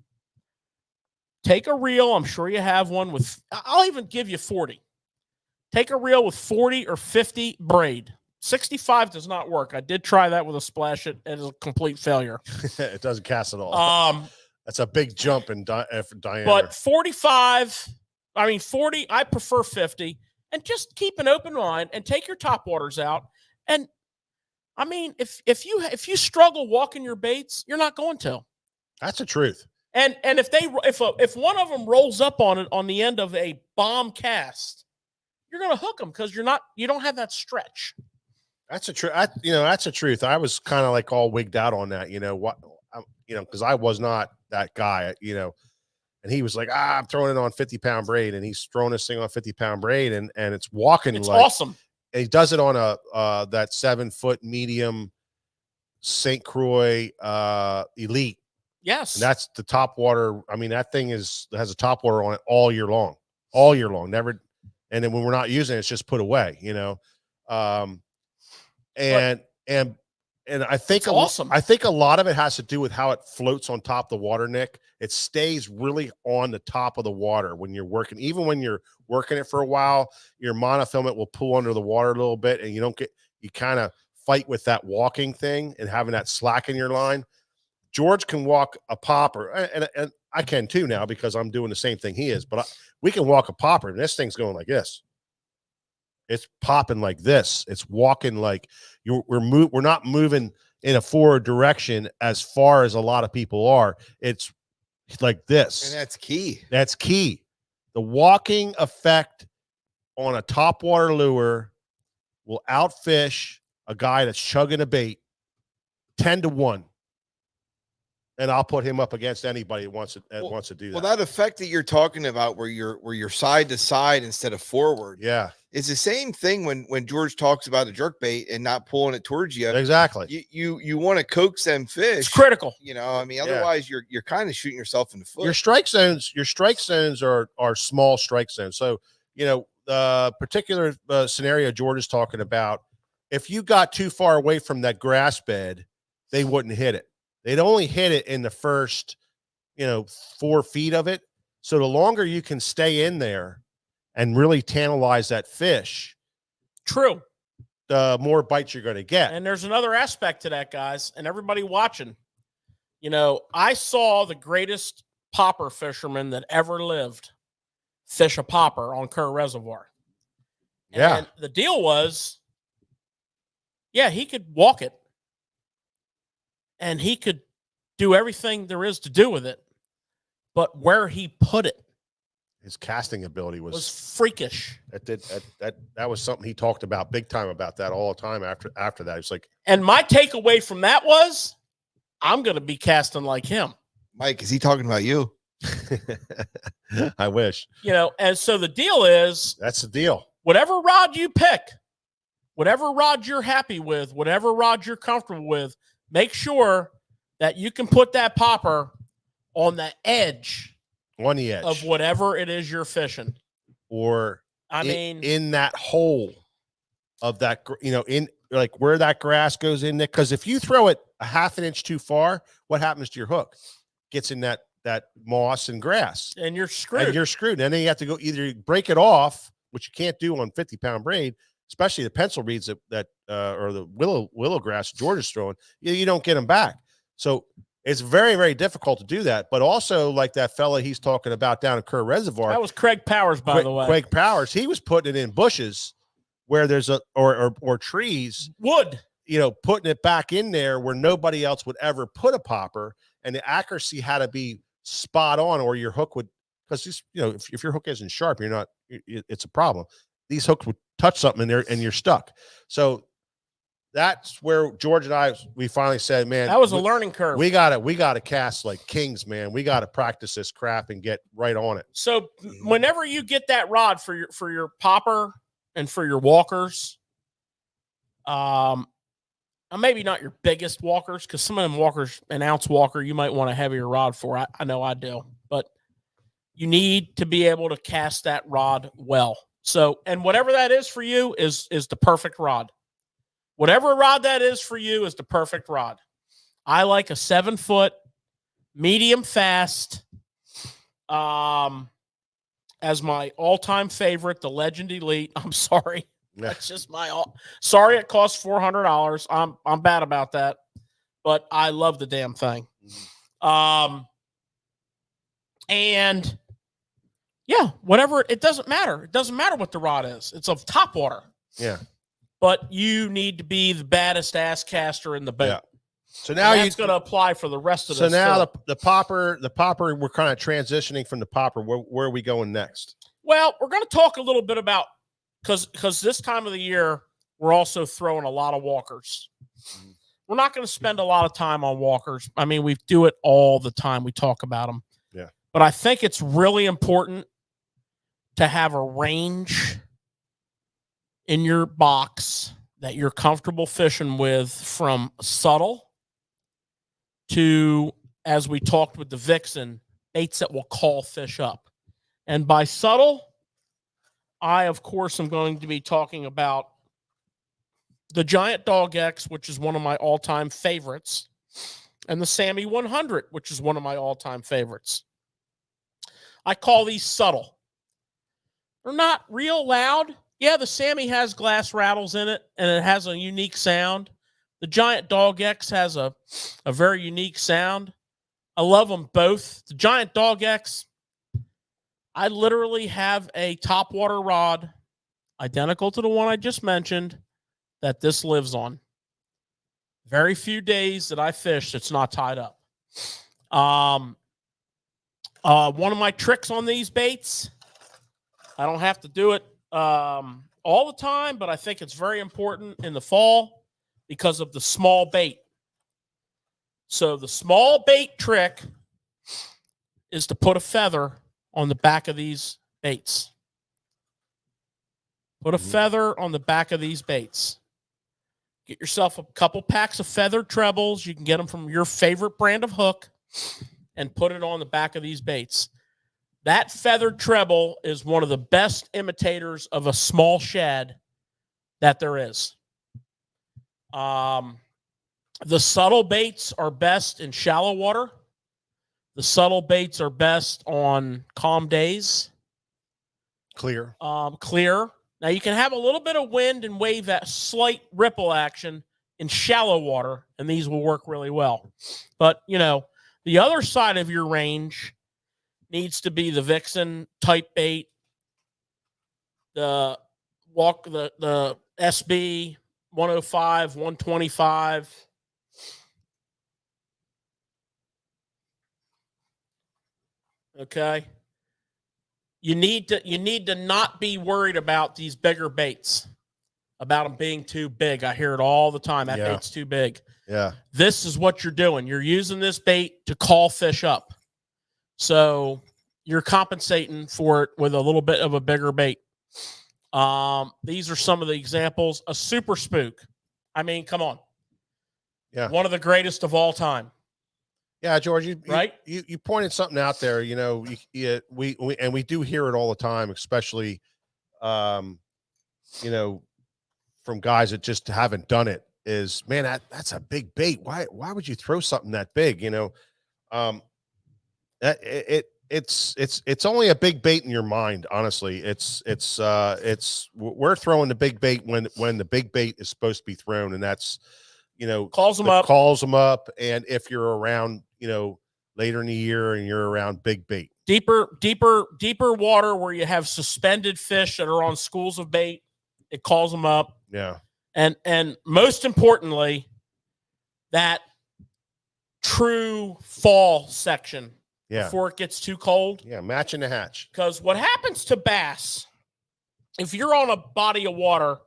take a reel. I'm sure you have one I'll even give you 40. Take a reel with 40 or 50 braid. 65 does not work. I did try that with a splash. It is a complete failure. It doesn't cast at all. That's a big jump in diameter. But 40, I prefer 50. And just keep an open mind and take your topwaters out. And I mean, if you struggle walking your baits, you're not going to. That's the truth. And if one of them rolls up on it on the end of a bomb cast, you're going to hook them because you don't have that stretch. That's the truth. That's the truth. I was kind of like all wigged out on that, because I was not that guy, and he was like, I'm throwing it on 50-pound braid, and he's throwing this thing on 50-pound braid, and it's walking. It's like awesome. And he does it on that 7-foot medium St. Croix Elite. Yes. And that's the top water. I mean, that thing has a top water on it all year long, never. And then when we're not using it, it's just put away, and I think awesome. I think a lot of it has to do with how it floats on top of the water, Nick. It stays really on the top of the water when you're working. Even when you're working it for a while, your monofilament will pull under the water a little bit, and you kind of fight with that walking thing and having that slack in your line. George can walk a popper, and I can too now because I'm doing the same thing he is, but we can walk a popper, and this thing's going like this. It's popping like this. It's walking like we're not moving in a forward direction as far as a lot of people are. It's like this. And that's key. That's key. The walking effect on a topwater lure will outfish a guy that's chugging a bait 10 to 1. and I'll put him up against anybody that wants to do that. Well, that effect that you're talking about, where you're side to side instead of forward, yeah, it's the same thing when George talks about a jerk bait and not pulling it towards you. exactly. You want to coax them fish. It's critical. I mean, otherwise you're kind of shooting yourself in the foot. Your strike zones are small strike zones. So, the particular scenario George is talking about, if you got too far away from that grass bed, they wouldn't hit it. They'd only hit it in the first, 4 feet of it. So the longer you can stay in there and really tantalize that fish, True, the more bites you're going to get. and there's another aspect to that, guys, and everybody watching. I saw the greatest popper fisherman that ever lived fish a popper on Kerr Reservoir. Yeah. And the deal was, he could walk it and he could do everything there is to do with it. But where he put it, His casting ability was freakish. That was something he talked about big time, about that all the time after that. It's like, And my takeaway from that was, I'm going to be casting like him. Mike, is he talking about you? I wish. And so the deal is, That's the deal. whatever rod you pick, whatever rod you're happy with, whatever rod you're comfortable with, make sure that you can put that popper on the edge, of whatever it is you're fishing. Or mean, in that hole of that, in like where that grass goes in there. Because if you throw it a half an inch too far, what happens to your hook? Gets in that moss and grass, and you're screwed. And then you have to go either break it off, which you can't do on 50-pound braid, especially the pencil reeds that or the willow grass George is throwing. You don't get them back. So it's very, very difficult to do that. But also, like that fella he's talking about down at Kerr Reservoir. That was Craig Powers, by the way. Craig Powers. He was putting it in bushes where there's or trees. Wood. Putting it back in there where nobody else would ever put a popper. And the accuracy had to be spot on, or your hook would, because if your hook isn't sharp, it's a problem. These hooks would touch something in there and you're stuck. So that's where George and we finally said, man, that was a learning curve. We gotta cast like kings, man. We gotta practice this crap and get right on it. So whenever you get that rod for your popper and for your walkers, maybe not your biggest walkers, because some of them walkers, an ounce walker, you might want a heavier rod for. I know I do, but you need to be able to cast that rod well. So, and whatever that is for you is the perfect rod. Whatever rod that is for you is the perfect rod. I like a 7-foot, medium fast, as my all-time favorite, the Legend Elite. I'm sorry. That's just sorry, it costs $400. I'm bad about that, but I love the damn thing. And whatever, it doesn't matter. It doesn't matter what the rod is. It's of Topwater. Yeah. But you need to be the baddest ass caster in the boat. Yeah. So now that's going to apply for the rest of this. So now the popper, we're kind of transitioning from the popper. Where are we going next? Well, we're going to talk a little bit about, because this time of the year, we're also throwing a lot of walkers. We're not going to spend a lot of time on walkers. I mean, we do it all the time. We talk about them. Yeah. But I think it's really important to have a range in your box that you're comfortable fishing with, from subtle to, as we talked with the Vixen, baits that will call fish up. And by subtle, I, of course, am going to be talking about the Giant Dog X, which is one of my all-time favorites, and the Sammy 100, which is one of my all-time favorites. I call these subtle. They're not real loud. Yeah, the Sammy has glass rattles in it, and it has a unique sound. The Giant Dog X has a very unique sound. I love them both. The Giant Dog X, I literally have a Topwater rod identical to the one I just mentioned that this lives on. Very few days that I fish it's not tied up. One of my tricks on these baits, I don't have to do it all the time, but I think it's very important in the fall because of the small bait. So the small bait trick is to put a feather on the back of these baits. Put a feather on the back of these baits. Get yourself a couple packs of feathered trebles. You can get them from your favorite brand of hook and put it on the back of these baits. That feathered treble is one of the best imitators of a small shad that there is. The subtle baits are best in shallow water. The subtle baits are best on calm days. Clear. Clear. Now, you can have a little bit of wind and wave, that slight ripple action in shallow water, and these will work really well. But, the other side of your range needs to be the Vixen type bait, the SB 105, 125. Okay. You need to not be worried about these bigger baits, about them being too big. I hear it all the time. That bait's too big. Yeah. This is what you're doing. You're using this bait to call fish up. So you're compensating for it with a little bit of a bigger bait. These are some of the examples. A super spook. I mean, come on. Yeah. One of the greatest of all time. Yeah, George, right? You pointed something out there. We do hear it all the time, especially, from guys that just haven't done it. Is, man, that's a big bait. Why would you throw something that big? It's only a big bait in your mind. Honestly, we're throwing the big bait when the big bait is supposed to be thrown, and that's calls them up. And if you're around, later in the year and you're around big bait, deeper water where you have suspended fish that are on schools of bait, it calls them up. Yeah. And most importantly, that true fall section before it gets too cold. Yeah, matching the hatch. Because what happens to bass, if you're on a body of water,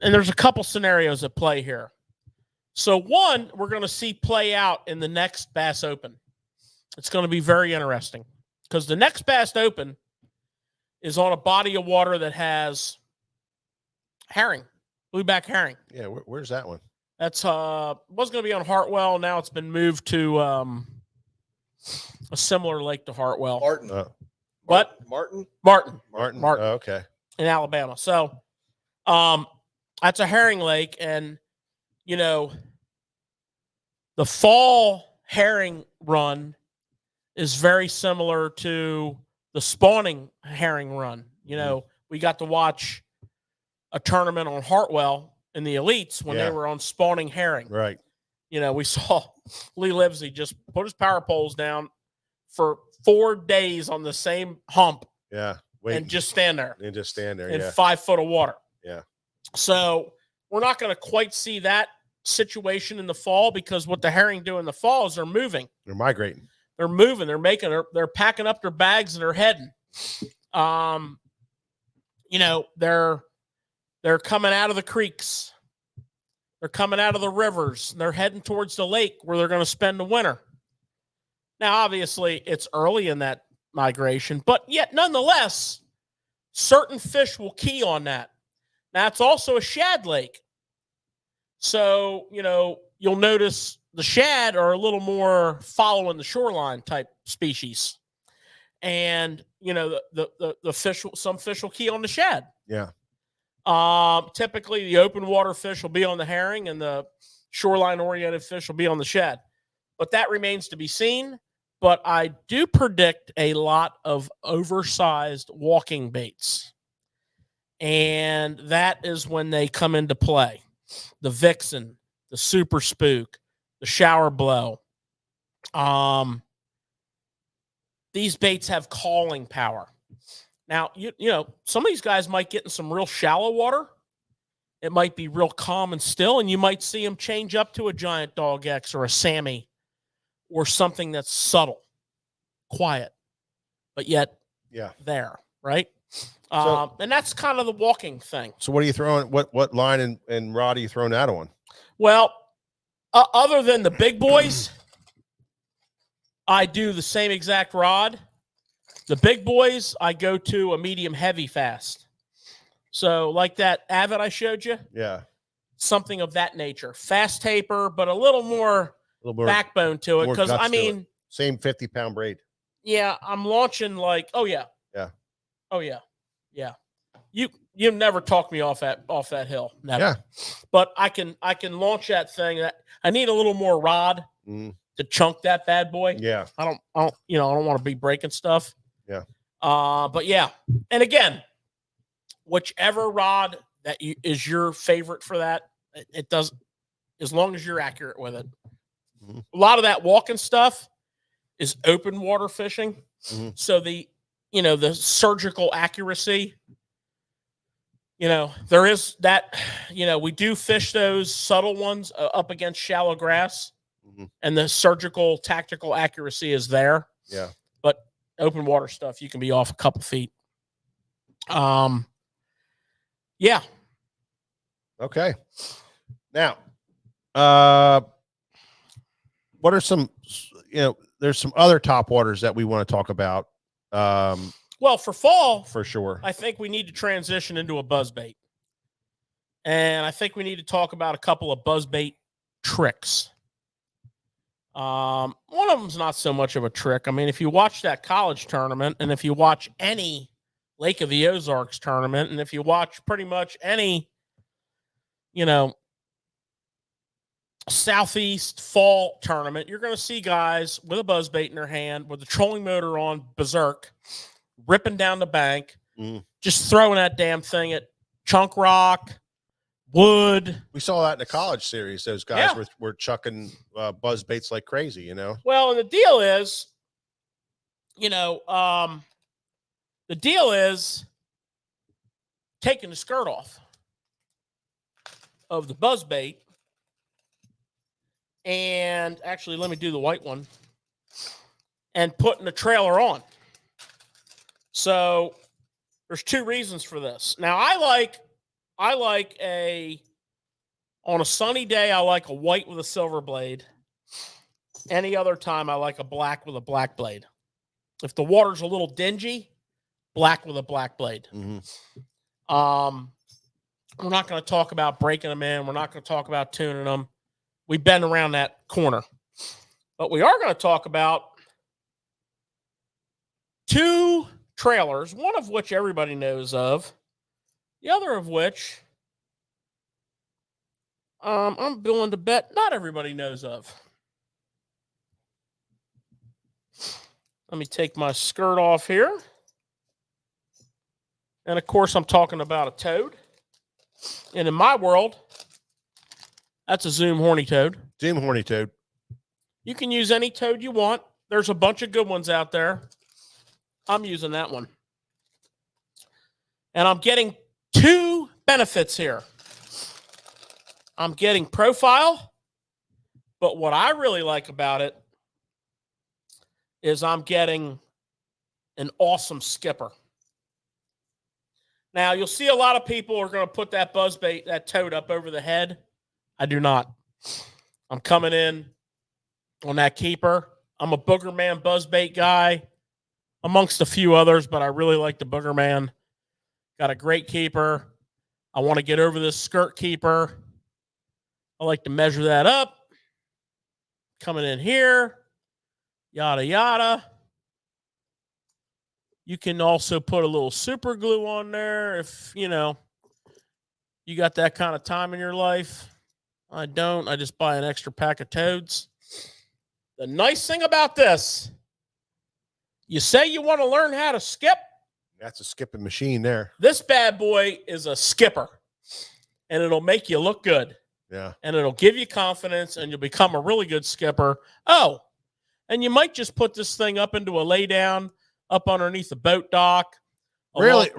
and there's a couple scenarios at play here. So one, we're going to see play out in the next Bass Open. It's going to be very interesting because the next Bass Open is on a body of water that has herring, blueback herring. Yeah, where's that one? That's was going to be on Hartwell. Now it's been moved to a similar lake to Hartwell. Martin. What? Martin. Oh, okay. In Alabama. So that's a herring lake, and the fall herring run is very similar to the spawning herring run. We got to watch a tournament on Hartwell in the elites when they were on spawning herring. Right. We saw Lee Livesey just put his power poles down for 4 days on the same hump. Yeah. And just stand there. In 5 foot of water. Yeah. So we're not going to quite see that situation in the fall, because what the herring do in the fall is they're moving. They're migrating. They're moving. They're packing up their bags and they're heading. They're coming out of the creeks. They're coming out of the rivers. They're heading towards the lake where they're going to spend the winter. Now, obviously, it's early in that migration, but yet nonetheless, certain fish will key on that. Now, it's also a shad lake. So, you'll notice the shad are a little more following the shoreline type species. And, the fish, some fish will key on the shad. Yeah. Typically, the open water fish will be on the herring and the shoreline-oriented fish will be on the shad. But that remains to be seen. But I do predict a lot of oversized walking baits. And that is when they come into play. The Vixen, the Super Spook, the Shower Blow. These baits have calling power. Now, some of these guys might get in some real shallow water. It might be real calm and still, and you might see them change up to a giant dog X or a Sammy or something that's subtle, quiet, but yet there, right? And that's kind of the walking thing. So what are you throwing? What line and rod are you throwing that on? Well, Other than the big boys, I do the same exact rod. The big boys, I go to a medium heavy fast. So like that Avid I showed you. Yeah. Something of that nature. Fast taper, but a little more backbone to it. Because, I mean. Same 50-pound braid. Yeah, I'm launching like, oh, yeah. Yeah. Oh, yeah. Yeah. You never talk me off that hill. Never. Yeah. But I can launch that thing. I need a little more rod to chunk that bad boy. Yeah. I don't want to be breaking stuff. Yeah. But yeah. And again, whichever rod that is your favorite for that, it does, as long as you're accurate with it. Mm-hmm. A lot of that walking stuff is open water fishing. Mm-hmm. So the surgical accuracy, there is that, we do fish those subtle ones up against shallow grass, and the surgical tactical accuracy is there. Yeah. But open water stuff, you can be off a couple feet. Yeah. Okay. Now, what are some, there's some other top waters that we want to talk about. Well, for fall, for sure, I think we need to transition into a buzzbait. And I think we need to talk about a couple of buzzbait tricks. One of them's not so much of a trick. I mean, if you watch that college tournament, and if you watch any Lake of the Ozarks tournament, and if you watch pretty much any, Southeast fall tournament, you're going to see guys with a buzzbait in their hand with the trolling motor on berserk, ripping down the bank, just throwing that damn thing at chunk rock, wood. We saw that in the college series. Those guys were chucking buzzbaits like crazy, Well, and the deal is, taking the skirt off of the buzzbait. And actually, let me do the white one, and putting the trailer on. So there's two reasons for this. Now, I like on a sunny day, I like a white with a silver blade. Any other time, I like a black with a black blade. If the water's a little dingy, black with a black blade. Mm-hmm. We're not going to talk about breaking them in. We're not going to talk about tuning them. We've been around that corner. But we are going to talk about two trailers, one of which everybody knows of, the other of which I'm willing to bet not everybody knows of. Let me take my skirt off here. And, of course, I'm talking about a toad. And in my world, that's a Zoom horny toad. Zoom horny toad. You can use any toad you want. There's a bunch of good ones out there. I'm using that one. And I'm getting two benefits here. I'm getting profile, but what I really like about it is I'm getting an awesome skipper. Now, you'll see a lot of people are going to put that buzzbait, that toad up over the head. I do not. I'm coming in on that keeper. I'm a Booger Man buzzbait guy amongst a few others, but I really like the Booger Man. Got a great keeper. I want to get over this skirt keeper. I like to measure that up. Coming in here. Yada, yada. You can also put a little super glue on there if, you got that kind of time in your life. I don't. I just buy an extra pack of toads. The nice thing about this, you say you want to learn how to skip. That's a skipping machine there. This bad boy is a skipper, and it'll make you look good. Yeah. And it'll give you confidence, and you'll become a really good skipper. Oh, and you might just put this thing up into a lay down, up underneath the boat dock. Really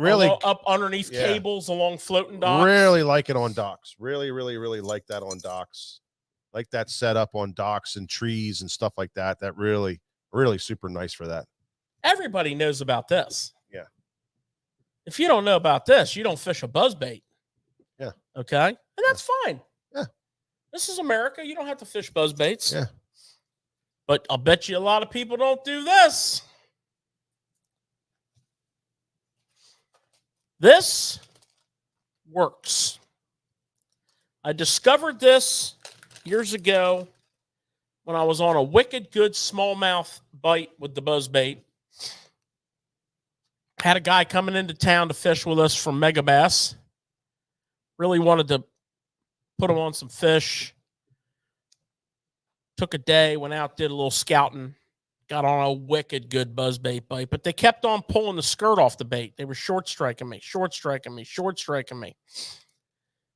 up underneath cables along floating docks. Really like it on docks. Really like that on docks. Like that setup on docks and trees and stuff like that. That really super nice for that. Everybody knows about this. Yeah. If you don't know about this, you don't fish a buzzbait. Yeah. Okay. And that's fine. Yeah. This is America. You don't have to fish buzz baits. Yeah. But I'll bet you a lot of people don't do this. This works. I discovered this years ago when I was on a wicked good smallmouth bite with the buzz bait. Had a guy coming into town to fish with us from Mega Bass. Really wanted to put him on some fish. Took a day, went out, did a little scouting, got on a wicked good buzzbait bite, but they kept on pulling the skirt off the bait. They were short striking me.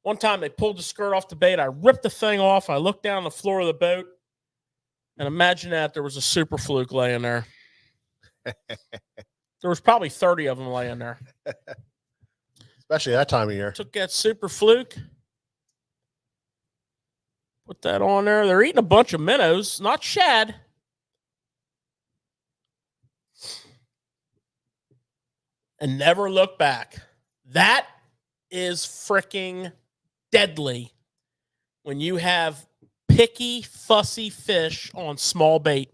One time they pulled the skirt off the bait. I ripped the thing off. I looked down the floor of the boat, and imagine that there was a super fluke laying there. There was probably 30 of them laying there. Especially that time of year. Took that super fluke. Put that on there. They're eating a bunch of minnows, not shad. And never look back. That is freaking deadly when you have picky, fussy fish on small bait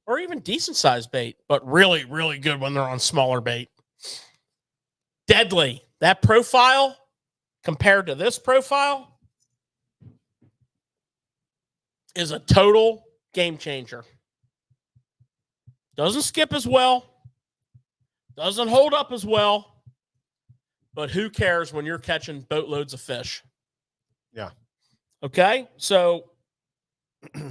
or even decent sized bait, but really, really good when they're on smaller bait. Deadly. That profile compared to this profile is a total game changer. Doesn't skip as well. Doesn't hold up as well. But who cares when you're catching boatloads of fish? Yeah. Okay? So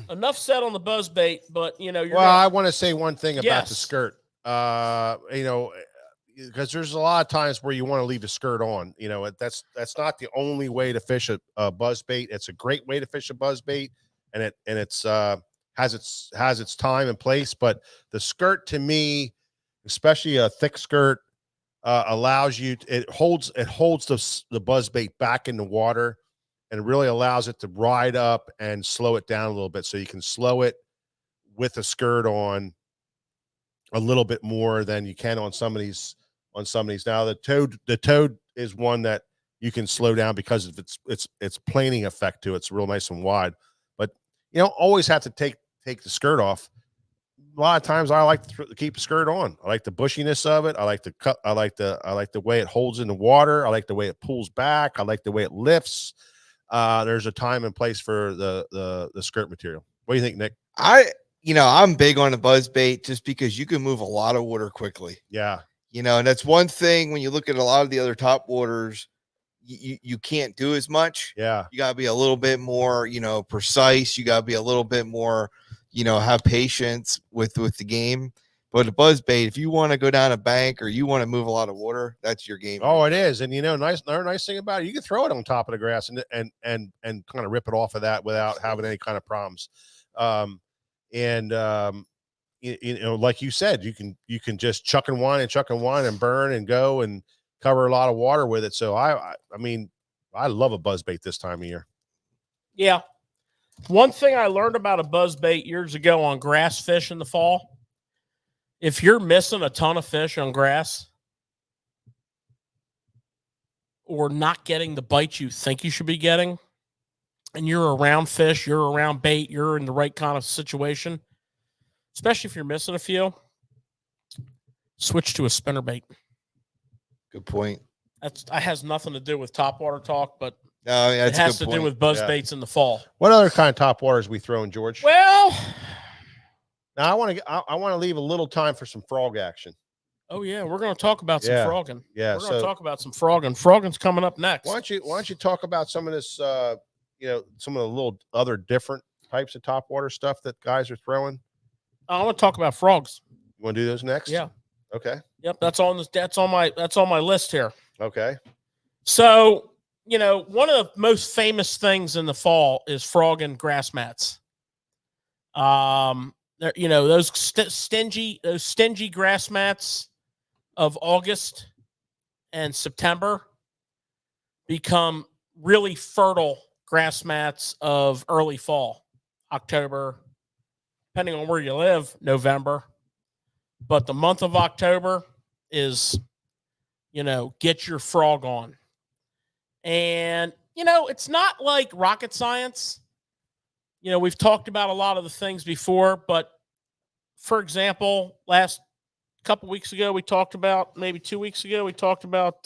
enough said on the buzz bait, but you know, I want to say one thing about Yes. the skirt. You know, because there's a lot of times where you want to leave the skirt on. You know, that's not the only way to fish a buzz bait. It's a great way to fish a buzz bait. And it's has its time and place, but the skirt to me, especially a thick skirt, allows you. It holds the buzz bait back in the water, and it really allows it to ride up and slow it down a little bit. So you can slow it with a skirt on a little bit more than you can on some of these. Now the toad is one that you can slow down because of its planing effect to it. It's real nice and wide. You don't always have to take the skirt off. A lot of times I like to keep the skirt on. I like the bushiness of it. I like the cut. I like the way it holds in the water. I like the way it pulls back. I like the way it lifts. There's a time and place for the skirt material. What do you think, Nick? I'm big on the buzz bait just because you can move a lot of water quickly. Yeah. And that's one thing when you look at a lot of the other top waters, you can't do as much. Yeah. You got to be a little bit more, precise. You got to be a little bit more, have patience with the game. But a buzz bait, if you want to go down a bank or you want to move a lot of water, that's your game. Oh, it is. And another nice thing about it, you can throw it on top of the grass and kind of rip it off of that without having any kind of problems. Like you said, you can just chuck and wind and burn and go and cover a lot of water with it. So I mean, I love a buzz bait this time of year. Yeah. One thing I learned about a buzz bait years ago on grass fish in the fall, if you're missing a ton of fish on grass or not getting the bite you think you should be getting, and you're around fish, you're around bait, you're in the right kind of situation, especially if you're missing a few, switch to a spinner bait. Good point. That has nothing to do with Topwater talk, but it has to do with buzz baits in the fall. What other kind of top waters we throw in, George? Well, now I want to leave a little time for some frog action. Oh yeah, we're going to talk about some frogging. Yeah, we're going to talk about some frogging. Frogging's coming up next. Why don't you talk about some of this? Some of the little other different types of topwater stuff that guys are throwing. I want to talk about frogs. You want to do those next? Yeah. Okay. Yep, that's on my list here. Okay. So, one of the most famous things in the fall is frogging grass mats. Those stingy grass mats of August and September become really fertile grass mats of early fall, October, depending on where you live, November. But the month of October is, get your frog on. And, it's not like rocket science. we've talked about a lot of the things before, but for example, last couple weeks ago, maybe 2 weeks ago, we talked about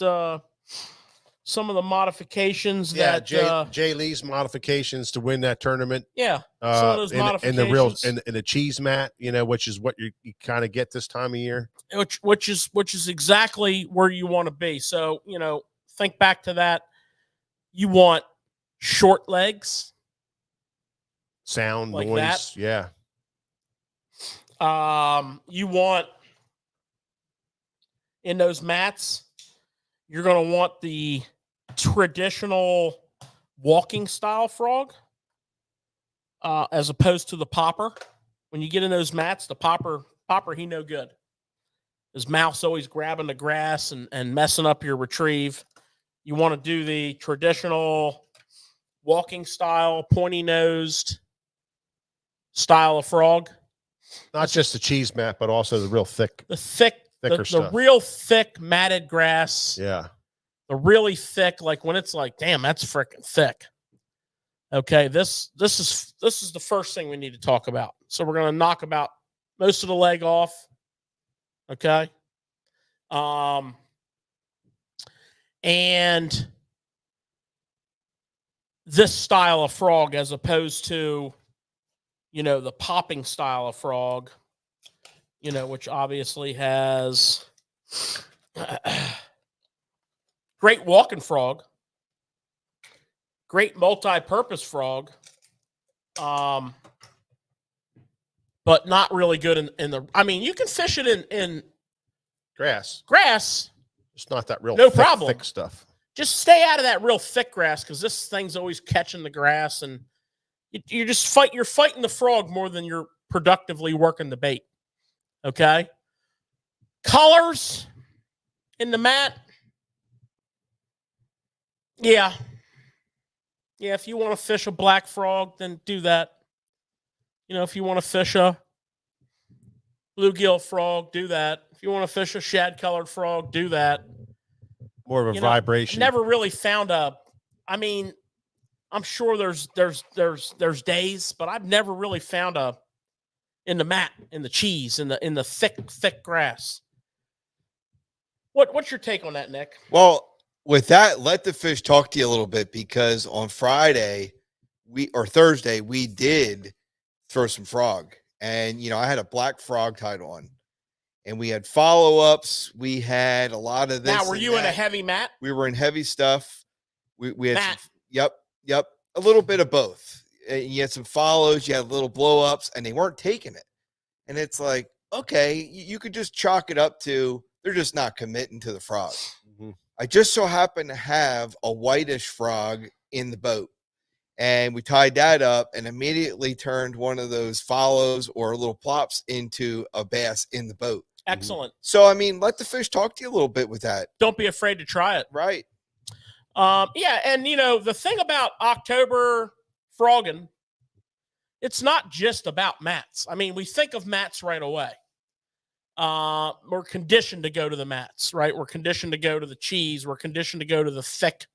some of the modifications that Jay Lee's modifications to win that tournament. Yeah, some of those modifications and the cheese mat, which is what you kind of get this time of year. Which is exactly where you want to be. So, think back to that. You want short legs, sound, like noise, that. Yeah. You want in those mats, you're going to want the traditional walking style frog as opposed to the popper. When you get in those mats, the popper, he no good. His mouth's always grabbing the grass and messing up your retrieve. You want to do the traditional walking style, pointy-nosed style of frog. Not just the cheese mat, but also the real thicker stuff. The real thick matted grass. Yeah. The really thick, like when it's like, damn, that's freaking thick. Okay, this is the first thing we need to talk about. So we're going to knock about most of the leg off. Okay. And this style of frog, as opposed to, the popping style of frog, which obviously has great walking frog, great multi-purpose frog, but not really good in the. I mean, you can fish it in grass. It's not that real thick stuff. Just stay out of that real thick grass, because this thing's always catching the grass, and you're fighting the frog more than you're productively working the bait. Okay. Colors in the mat. Yeah. Yeah, if you want to fish a black frog, then do that. If you want to fish a bluegill frog, do that. If you want to fish a shad-colored frog, do that. More of a vibration. Never really found I'm sure there's days, but I've never really found in the mat, in the cheese, in the thick grass. What's your take on that, Nick? Well, with that, let the fish talk to you a little bit, because on Thursday, we did throw some frog, and I had a black frog tied on, and we had follow-ups. We had a lot of this. Now, were you in a heavy mat? We were in heavy stuff. We had mat. Yep, a little bit of both. You had some follows, you had little blow-ups, and they weren't taking it. And it's like, okay, you could just chalk it up to they're just not committing to the frog. Mm-hmm. I just so happened to have a whitish frog in the boat, and we tied that up and immediately turned one of those follows or little plops into a bass in the boat. Excellent. So, let the fish talk to you a little bit with that. Don't be afraid to try it. Right. Yeah, and the thing about October frogging, it's not just about mats. We think of mats right away. We're conditioned to go to the mats, right? We're conditioned to go to the cheese. We're conditioned to go to the thick.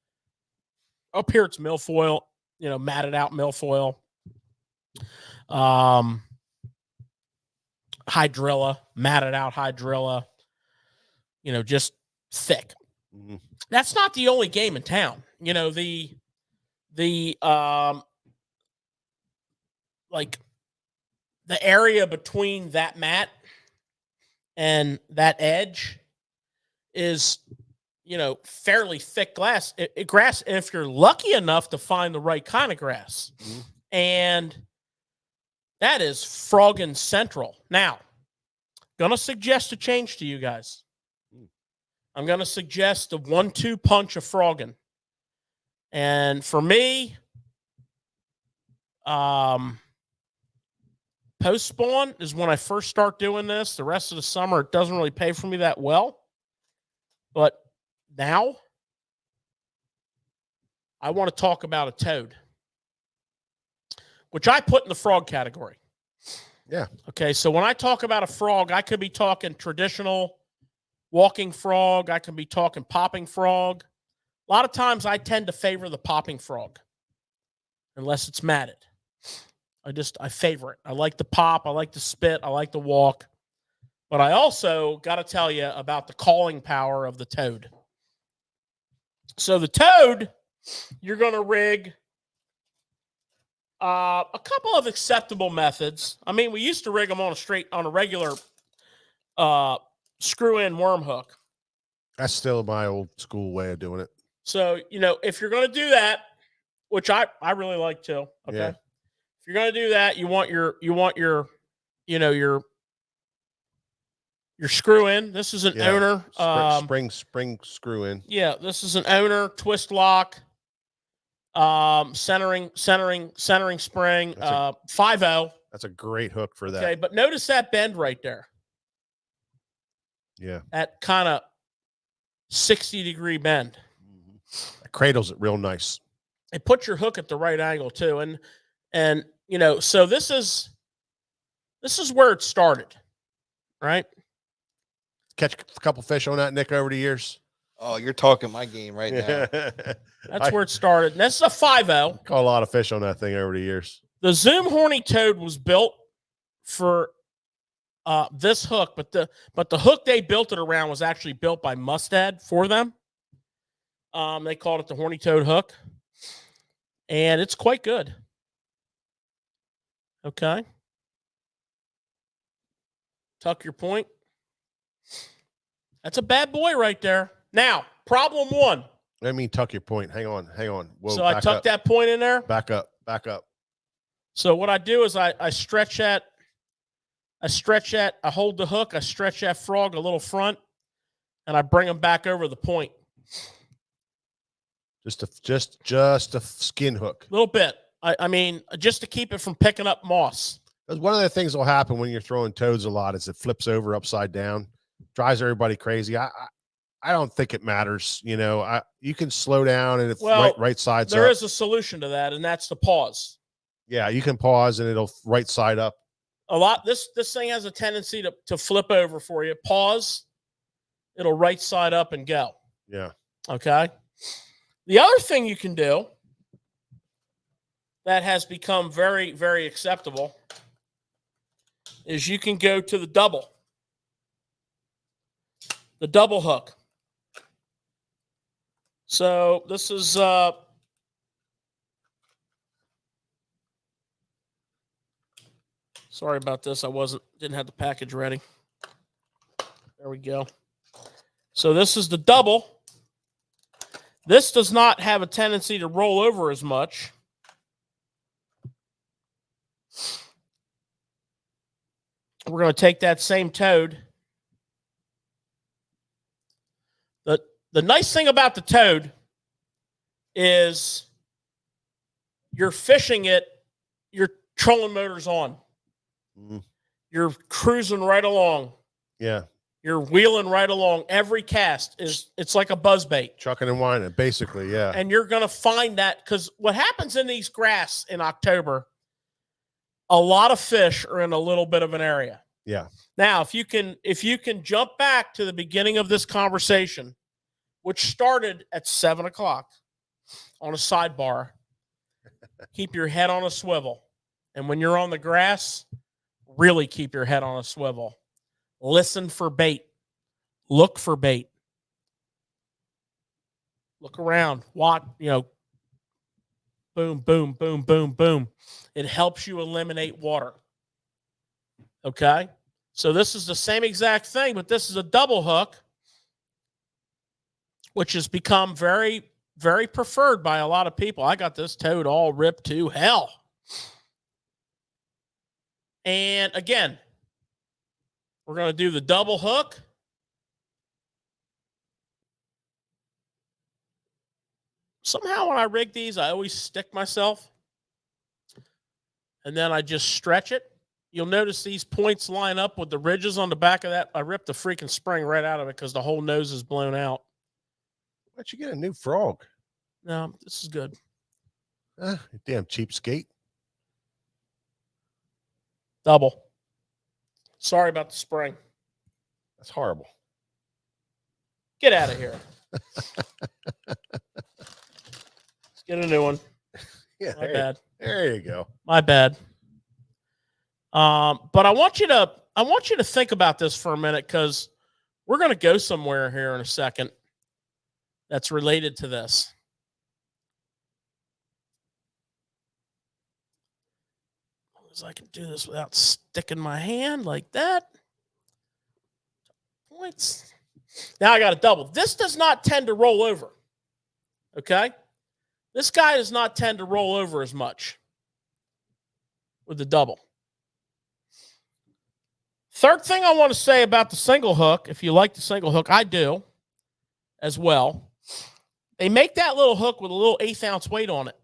Up here, it's milfoil, matted out milfoil. Hydrilla, matted out hydrilla. Just thick. Mm-hmm. That's not the only game in town. The area between that mat and that edge is, fairly thick grass. Grass, if you're lucky enough to find the right kind of grass. Mm-hmm. And that is frogging central. Now, gonna suggest a change to you guys. I'm going to suggest a 1-2 punch of frogging. And for me, post-spawn is when I first start doing this. The rest of the summer, it doesn't really pay for me that well. But now, I want to talk about a toad, which I put in the frog category. Yeah. Okay, so when I talk about a frog, I could be talking traditional walking frog. I can be talking popping frog. A lot of times I tend to favor the popping frog unless it's matted. I favor it. I like the pop. I like the spit. I like the walk. But I also got to tell you about the calling power of the toad. So the toad, you're going to rig a couple of acceptable methods. I mean, we used to rig them on a regular screw-in worm hook. That's still my old school way of doing it. So, if you're going to do that, which I really like too. Okay. Yeah. If you're going to do that, you want your screw in. This is an owner. Spring screw in. Yeah. This is an owner twist lock, centering spring, 5.0. That's a great hook for that. Okay. But notice that bend right there. Yeah. That kind of 60-degree bend. It cradles it real nice. It puts your hook at the right angle too. And so this is where it started, right? Catch a couple fish on that, Nick, over the years. Oh, you're talking my game right now. That's where it started. And this is a 5.0. Caught a lot of fish on that thing over the years. The Zoom Horny Toad was built for this hook, but the hook they built it around was actually built by Mustad for them. They called it the Horny Toad hook, and it's quite good. Okay. Tuck your point. That's a bad boy right there. Now, problem one. I mean, tuck your point. Hang on. Whoa, so I tucked that point in there. Back up. So what I do is I stretch that. I hold the hook. I stretch that frog a little front, and I bring them back over the point. Just a skin hook. A little bit. I mean, just to keep it from picking up moss. One of the things that will happen when you're throwing toads a lot is it flips over upside down, drives everybody crazy. I don't think it matters. You can slow down and right side's up. There is a solution to that, and that's the pause. Yeah, you can pause and it'll right side up. This thing has a tendency to flip over for you. Pause, it'll right side up and go. Yeah. Okay. The other thing you can do that has become very, very acceptable is you can go to the double hook. So this is sorry about this. Didn't have the package ready. There we go. So this is the double. This does not have a tendency to roll over as much. We're going to take that same toad. The nice thing about the toad is you're fishing it, your trolling motor's on. Mm-hmm. You're cruising right along. Yeah. You're wheeling right along. Every cast it's like a buzzbait. Chucking and whining, basically, yeah. And you're going to find that because what happens in these grass in October, a lot of fish are in a little bit of an area. Yeah. Now, if you can jump back to the beginning of this conversation, which started at 7:00 on a sidebar, keep your head on a swivel. And when you're on the grass, really keep your head on a swivel. Listen for bait. Look for bait. Look around. Watch, boom, boom, boom, boom, boom. It helps you eliminate water. Okay? So this is the same exact thing, but this is a double hook, which has become very, very preferred by a lot of people. I got this toad all ripped to hell. And again, we're going to do the double hook. Somehow when I rig these, I always stick myself. And then I just stretch it. You'll notice these points line up with the ridges on the back of that. I ripped the freaking spring right out of it because the whole nose is blown out. Why'd you get a new frog? No, this is good. Damn cheapskate. Double. Sorry about the spring. That's horrible. Get out of here. Let's get a new one. Yeah, My bad. There you go. My bad. But I want you to think about this for a minute, because we're going to go somewhere here in a second that's related to this. As I can do this without sticking my hand like that. Points. Now I got a double. This does not tend to roll over. Okay? This guy does not tend to roll over as much with the double. Third thing I want to say about the single hook, if you like the single hook, I do as well. They make that little hook with a little 1/8 ounce weight on it,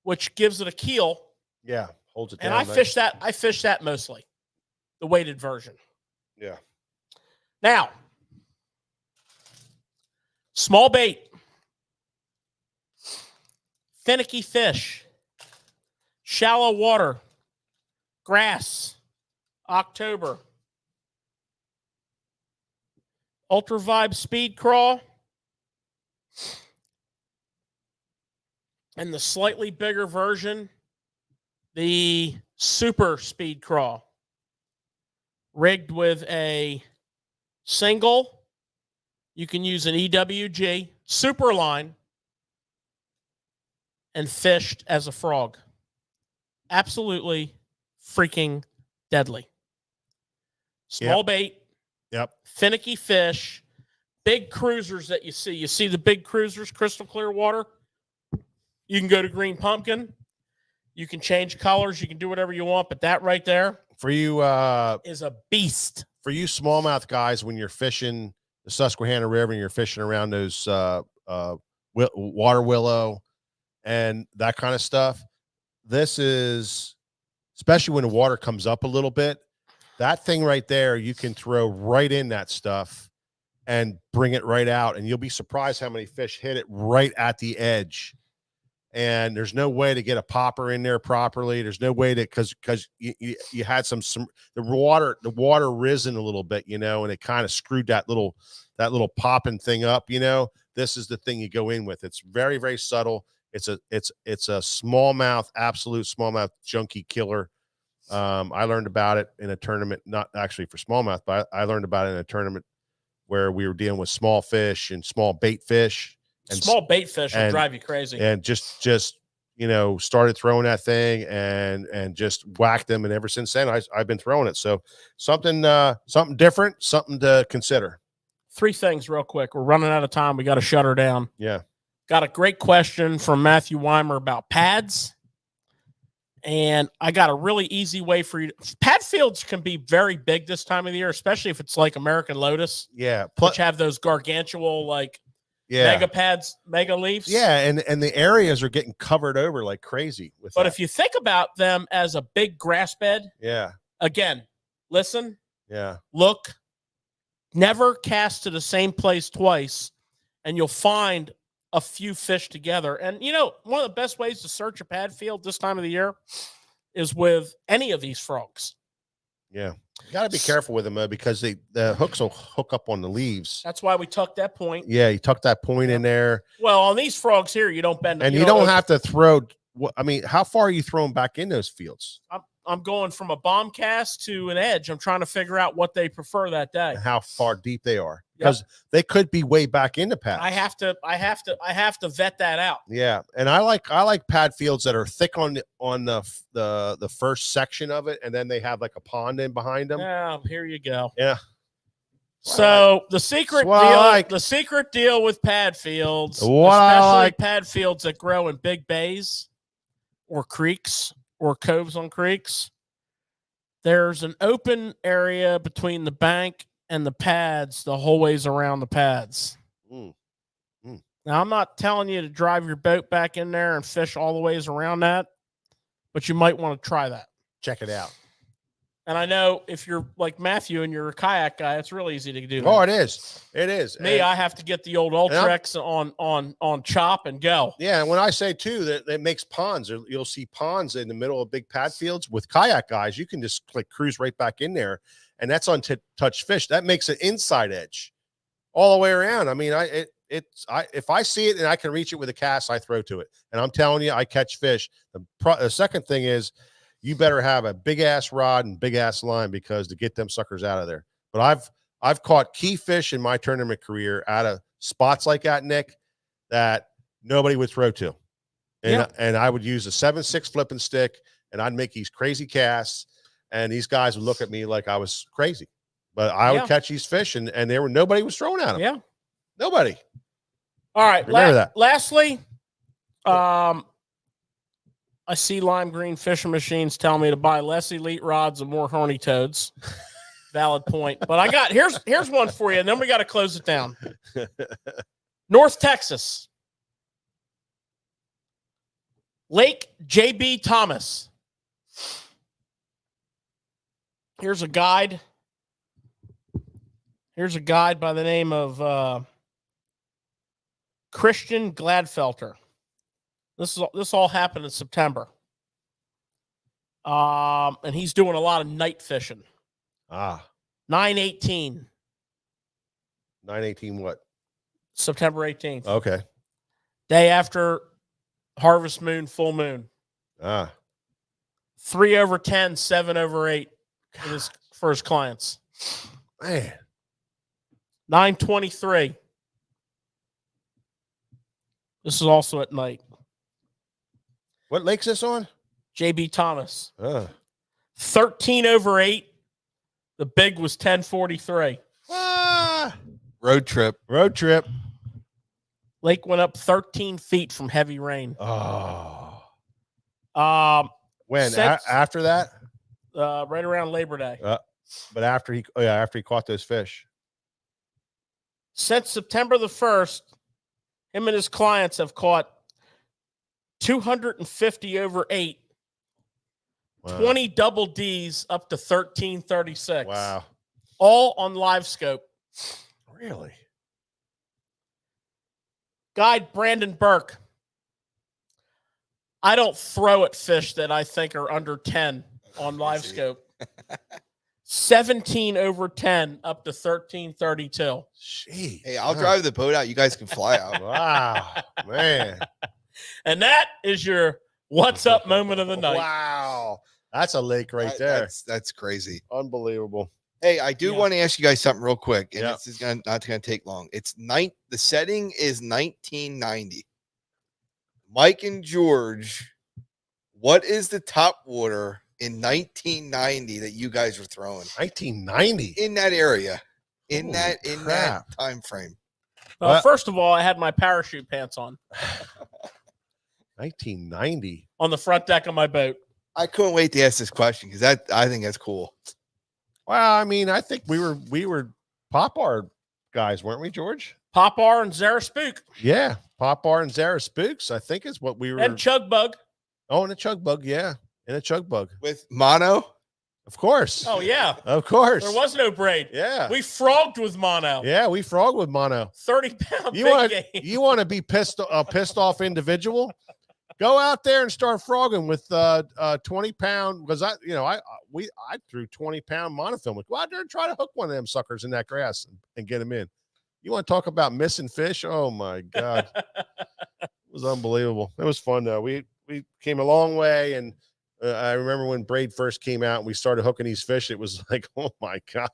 which gives it a keel. Yeah, holds it down. And I fish that mostly, the weighted version. Yeah. Now, small bait, finicky fish, shallow water, grass, October, Ultra Vibe Speed Crawl, and the slightly bigger version, the Super Speed Crawl, rigged with a single. You can use an EWG, super line, and fished as a frog. Absolutely freaking deadly. Small bait. Yep. Finicky fish. Big cruisers that you see. You see the big cruisers, crystal clear water? You can go to green pumpkin. You can change colors. You can do whatever you want. But that right there for you is a beast. For you smallmouth guys, when you're fishing the Susquehanna River and you're fishing around those water willow and that kind of stuff, this is, especially when the water comes up a little bit, that thing right there, you can throw right in that stuff and bring it right out, and you'll be surprised how many fish hit it right at the edge. And there's no way to get a popper in there properly. There's no way to, because you had some the water risen a little bit, you know, and it kind of screwed that little popping thing up, you know. This is the thing you go in with. It's very, very subtle. It's a smallmouth, absolute smallmouth junkie killer. I learned about it in a tournament, not actually for smallmouth, but I learned about it in a tournament where we were dealing with small fish and small bait fish. And small bait fish will drive you crazy. And just you know, started throwing that thing and just whacked them. And ever since then, I've been throwing it. So something different, something to consider. 3 things real quick. We're running out of time. We got to shut her down. Yeah. Got a great question from Matthew Weimer about pads. And I got a really easy way for you. Pad fields can be very big this time of the year, especially if it's like American Lotus. Yeah. Which have those gargantual, like, mega pads, mega leaves. Yeah, and the areas are getting covered over like crazy with But that. if you think about them as a big grass bed, again, listen, look, never cast to the same place twice, and you'll find a few fish together. And you know, one of the best ways to search a pad field this time of the year is with any of these frogs. Yeah. You got to be careful with them because the hooks will hook up on the leaves. That's why we tuck that point. Yeah, you tuck that point in there. Well, on these frogs here, you don't bend them. And you don't have to throw. I mean, how far are you throwing back in those fields? I'm going from a bomb cast to an edge. I'm trying to figure out what they prefer that day. And how far deep they are. Because they could be way back in the pad. I have to vet that out. Yeah. And I like pad fields that are thick on the first section of it, and then they have like a pond in behind them. Yeah, here you go. Yeah. So the secret deal with pad fields, especially pad fields that grow in big bays or creeks or coves on creeks, there's an open area between the bank and the pads the whole ways around the pads. Now, I'm not telling you to drive your boat back in there and fish all the ways around that, but you might want to try that. Check it out. And I know if you're like Matthew and you're a kayak guy, it's real easy to do that. Oh, it is. It is. Me, I have to get the old Ultrex on chop and go. Yeah, and when I say too that it makes ponds, you'll see ponds in the middle of big pad fields with kayak guys. You can just cruise right back in there, and that's untouched fish. That makes an inside edge all the way around. I mean, if I see it and I can reach it with a cast, I throw to it, and I'm telling you, I catch fish. The second thing is, you better have a big ass rod and big ass line because to get them suckers out of there. But I've caught key fish in my tournament career out of spots like that, Nick, that nobody would throw to. And I would use a 7.6 flipping stick and I'd make these crazy casts and these guys would look at me like I was crazy. But I would catch these fish and nobody was throwing at them. Yeah. Nobody. All right. Remember that. Lastly, I see Lime Green Fishing Machines tell me to buy less elite rods and more horny toads. Valid point. But here's one for you, and then we got to close it down. North Texas. Lake J.B. Thomas. Here's a guide. Here's a guide by the name of Christian Gladfelter. This all happened in September. And he's doing a lot of night fishing. 9/18. 9/18 what? September 18th. Okay. Day after harvest moon, full moon. 3/10, 7/8 for his clients. Man. 9:23. This is also at night. What lake's this on? J.B. Thomas. 13/8. The big was 10:43. Road trip. Lake went up 13 feet from heavy rain. When? After that? Right around Labor Day. But after he caught those fish. Since September the 1st, him and his clients have caught 250/8, 20 double Ds up to 1336. Wow. All on live scope. Really? Guide Brandon Burke. I don't throw at fish that I think are under 10 on live scope. 17/10 up to 1332. Jeez. Hey, I'll drive the boat out. You guys can fly out. Wow, man. And that is your what's up moment of the night. Wow. That's a lake right there. That's crazy. Unbelievable. Hey, I do want to ask you guys something real quick, and this is not going to take long. The setting is 1990. Mike and George, what is the top water in 1990 that you guys were throwing? 1990 in that area, in Holy that time frame. First of all, I had my parachute pants on. 1990 on the front deck of my boat. I couldn't wait to ask this question because I think that's cool. Well, I mean, I think we were Pop-R guys, weren't we, George? Pop-R and Zara Spook. Yeah, Pop-R and Zara Spooks, I think is what we were. And Chug Bug. Oh, and a Chug Bug, yeah. And a Chug Bug. With mono? Of course. Oh, yeah. Of course. There was no braid. Yeah. We frogged with mono. Yeah, we frogged with mono. 30-pound You want to be pissed off individual? Go out there and start frogging with 20-pound, because I threw 20-pound monofilament. Go out there and try to hook one of them suckers in that grass and get them in. You want to talk about missing fish? Oh my God. It was unbelievable. It was fun though. We came a long way, and I remember when braid first came out and we started hooking these fish, it was like, oh my gosh,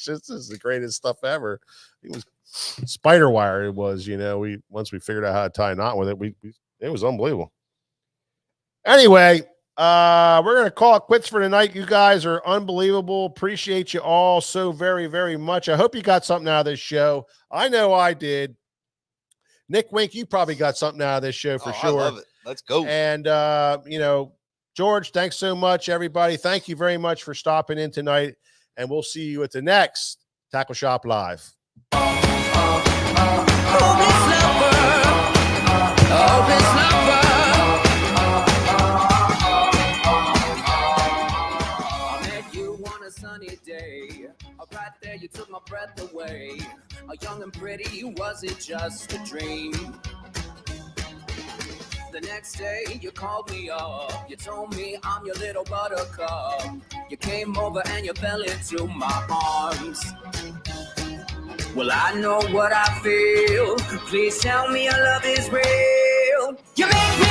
this is the greatest stuff ever. It was spider wire. It was, once we figured out how to tie a knot with it, it was unbelievable. Anyway, we're going to call it quits for tonight. You guys are unbelievable. Appreciate you all so very, very much. I hope you got something out of this show. I know I did. Nick Wink, you probably got something out of this show for sure. I love it. Let's go. And, George, thanks so much, everybody. Thank you very much for stopping in tonight, and we'll see you at the next Tackle Shop Live. Right there, you took my breath away. A young and pretty, was it just a dream? The next day, you called me up. You told me I'm your little buttercup. You came over and you fell into my arms. Well, I know what I feel. Please tell me your love is real. You make me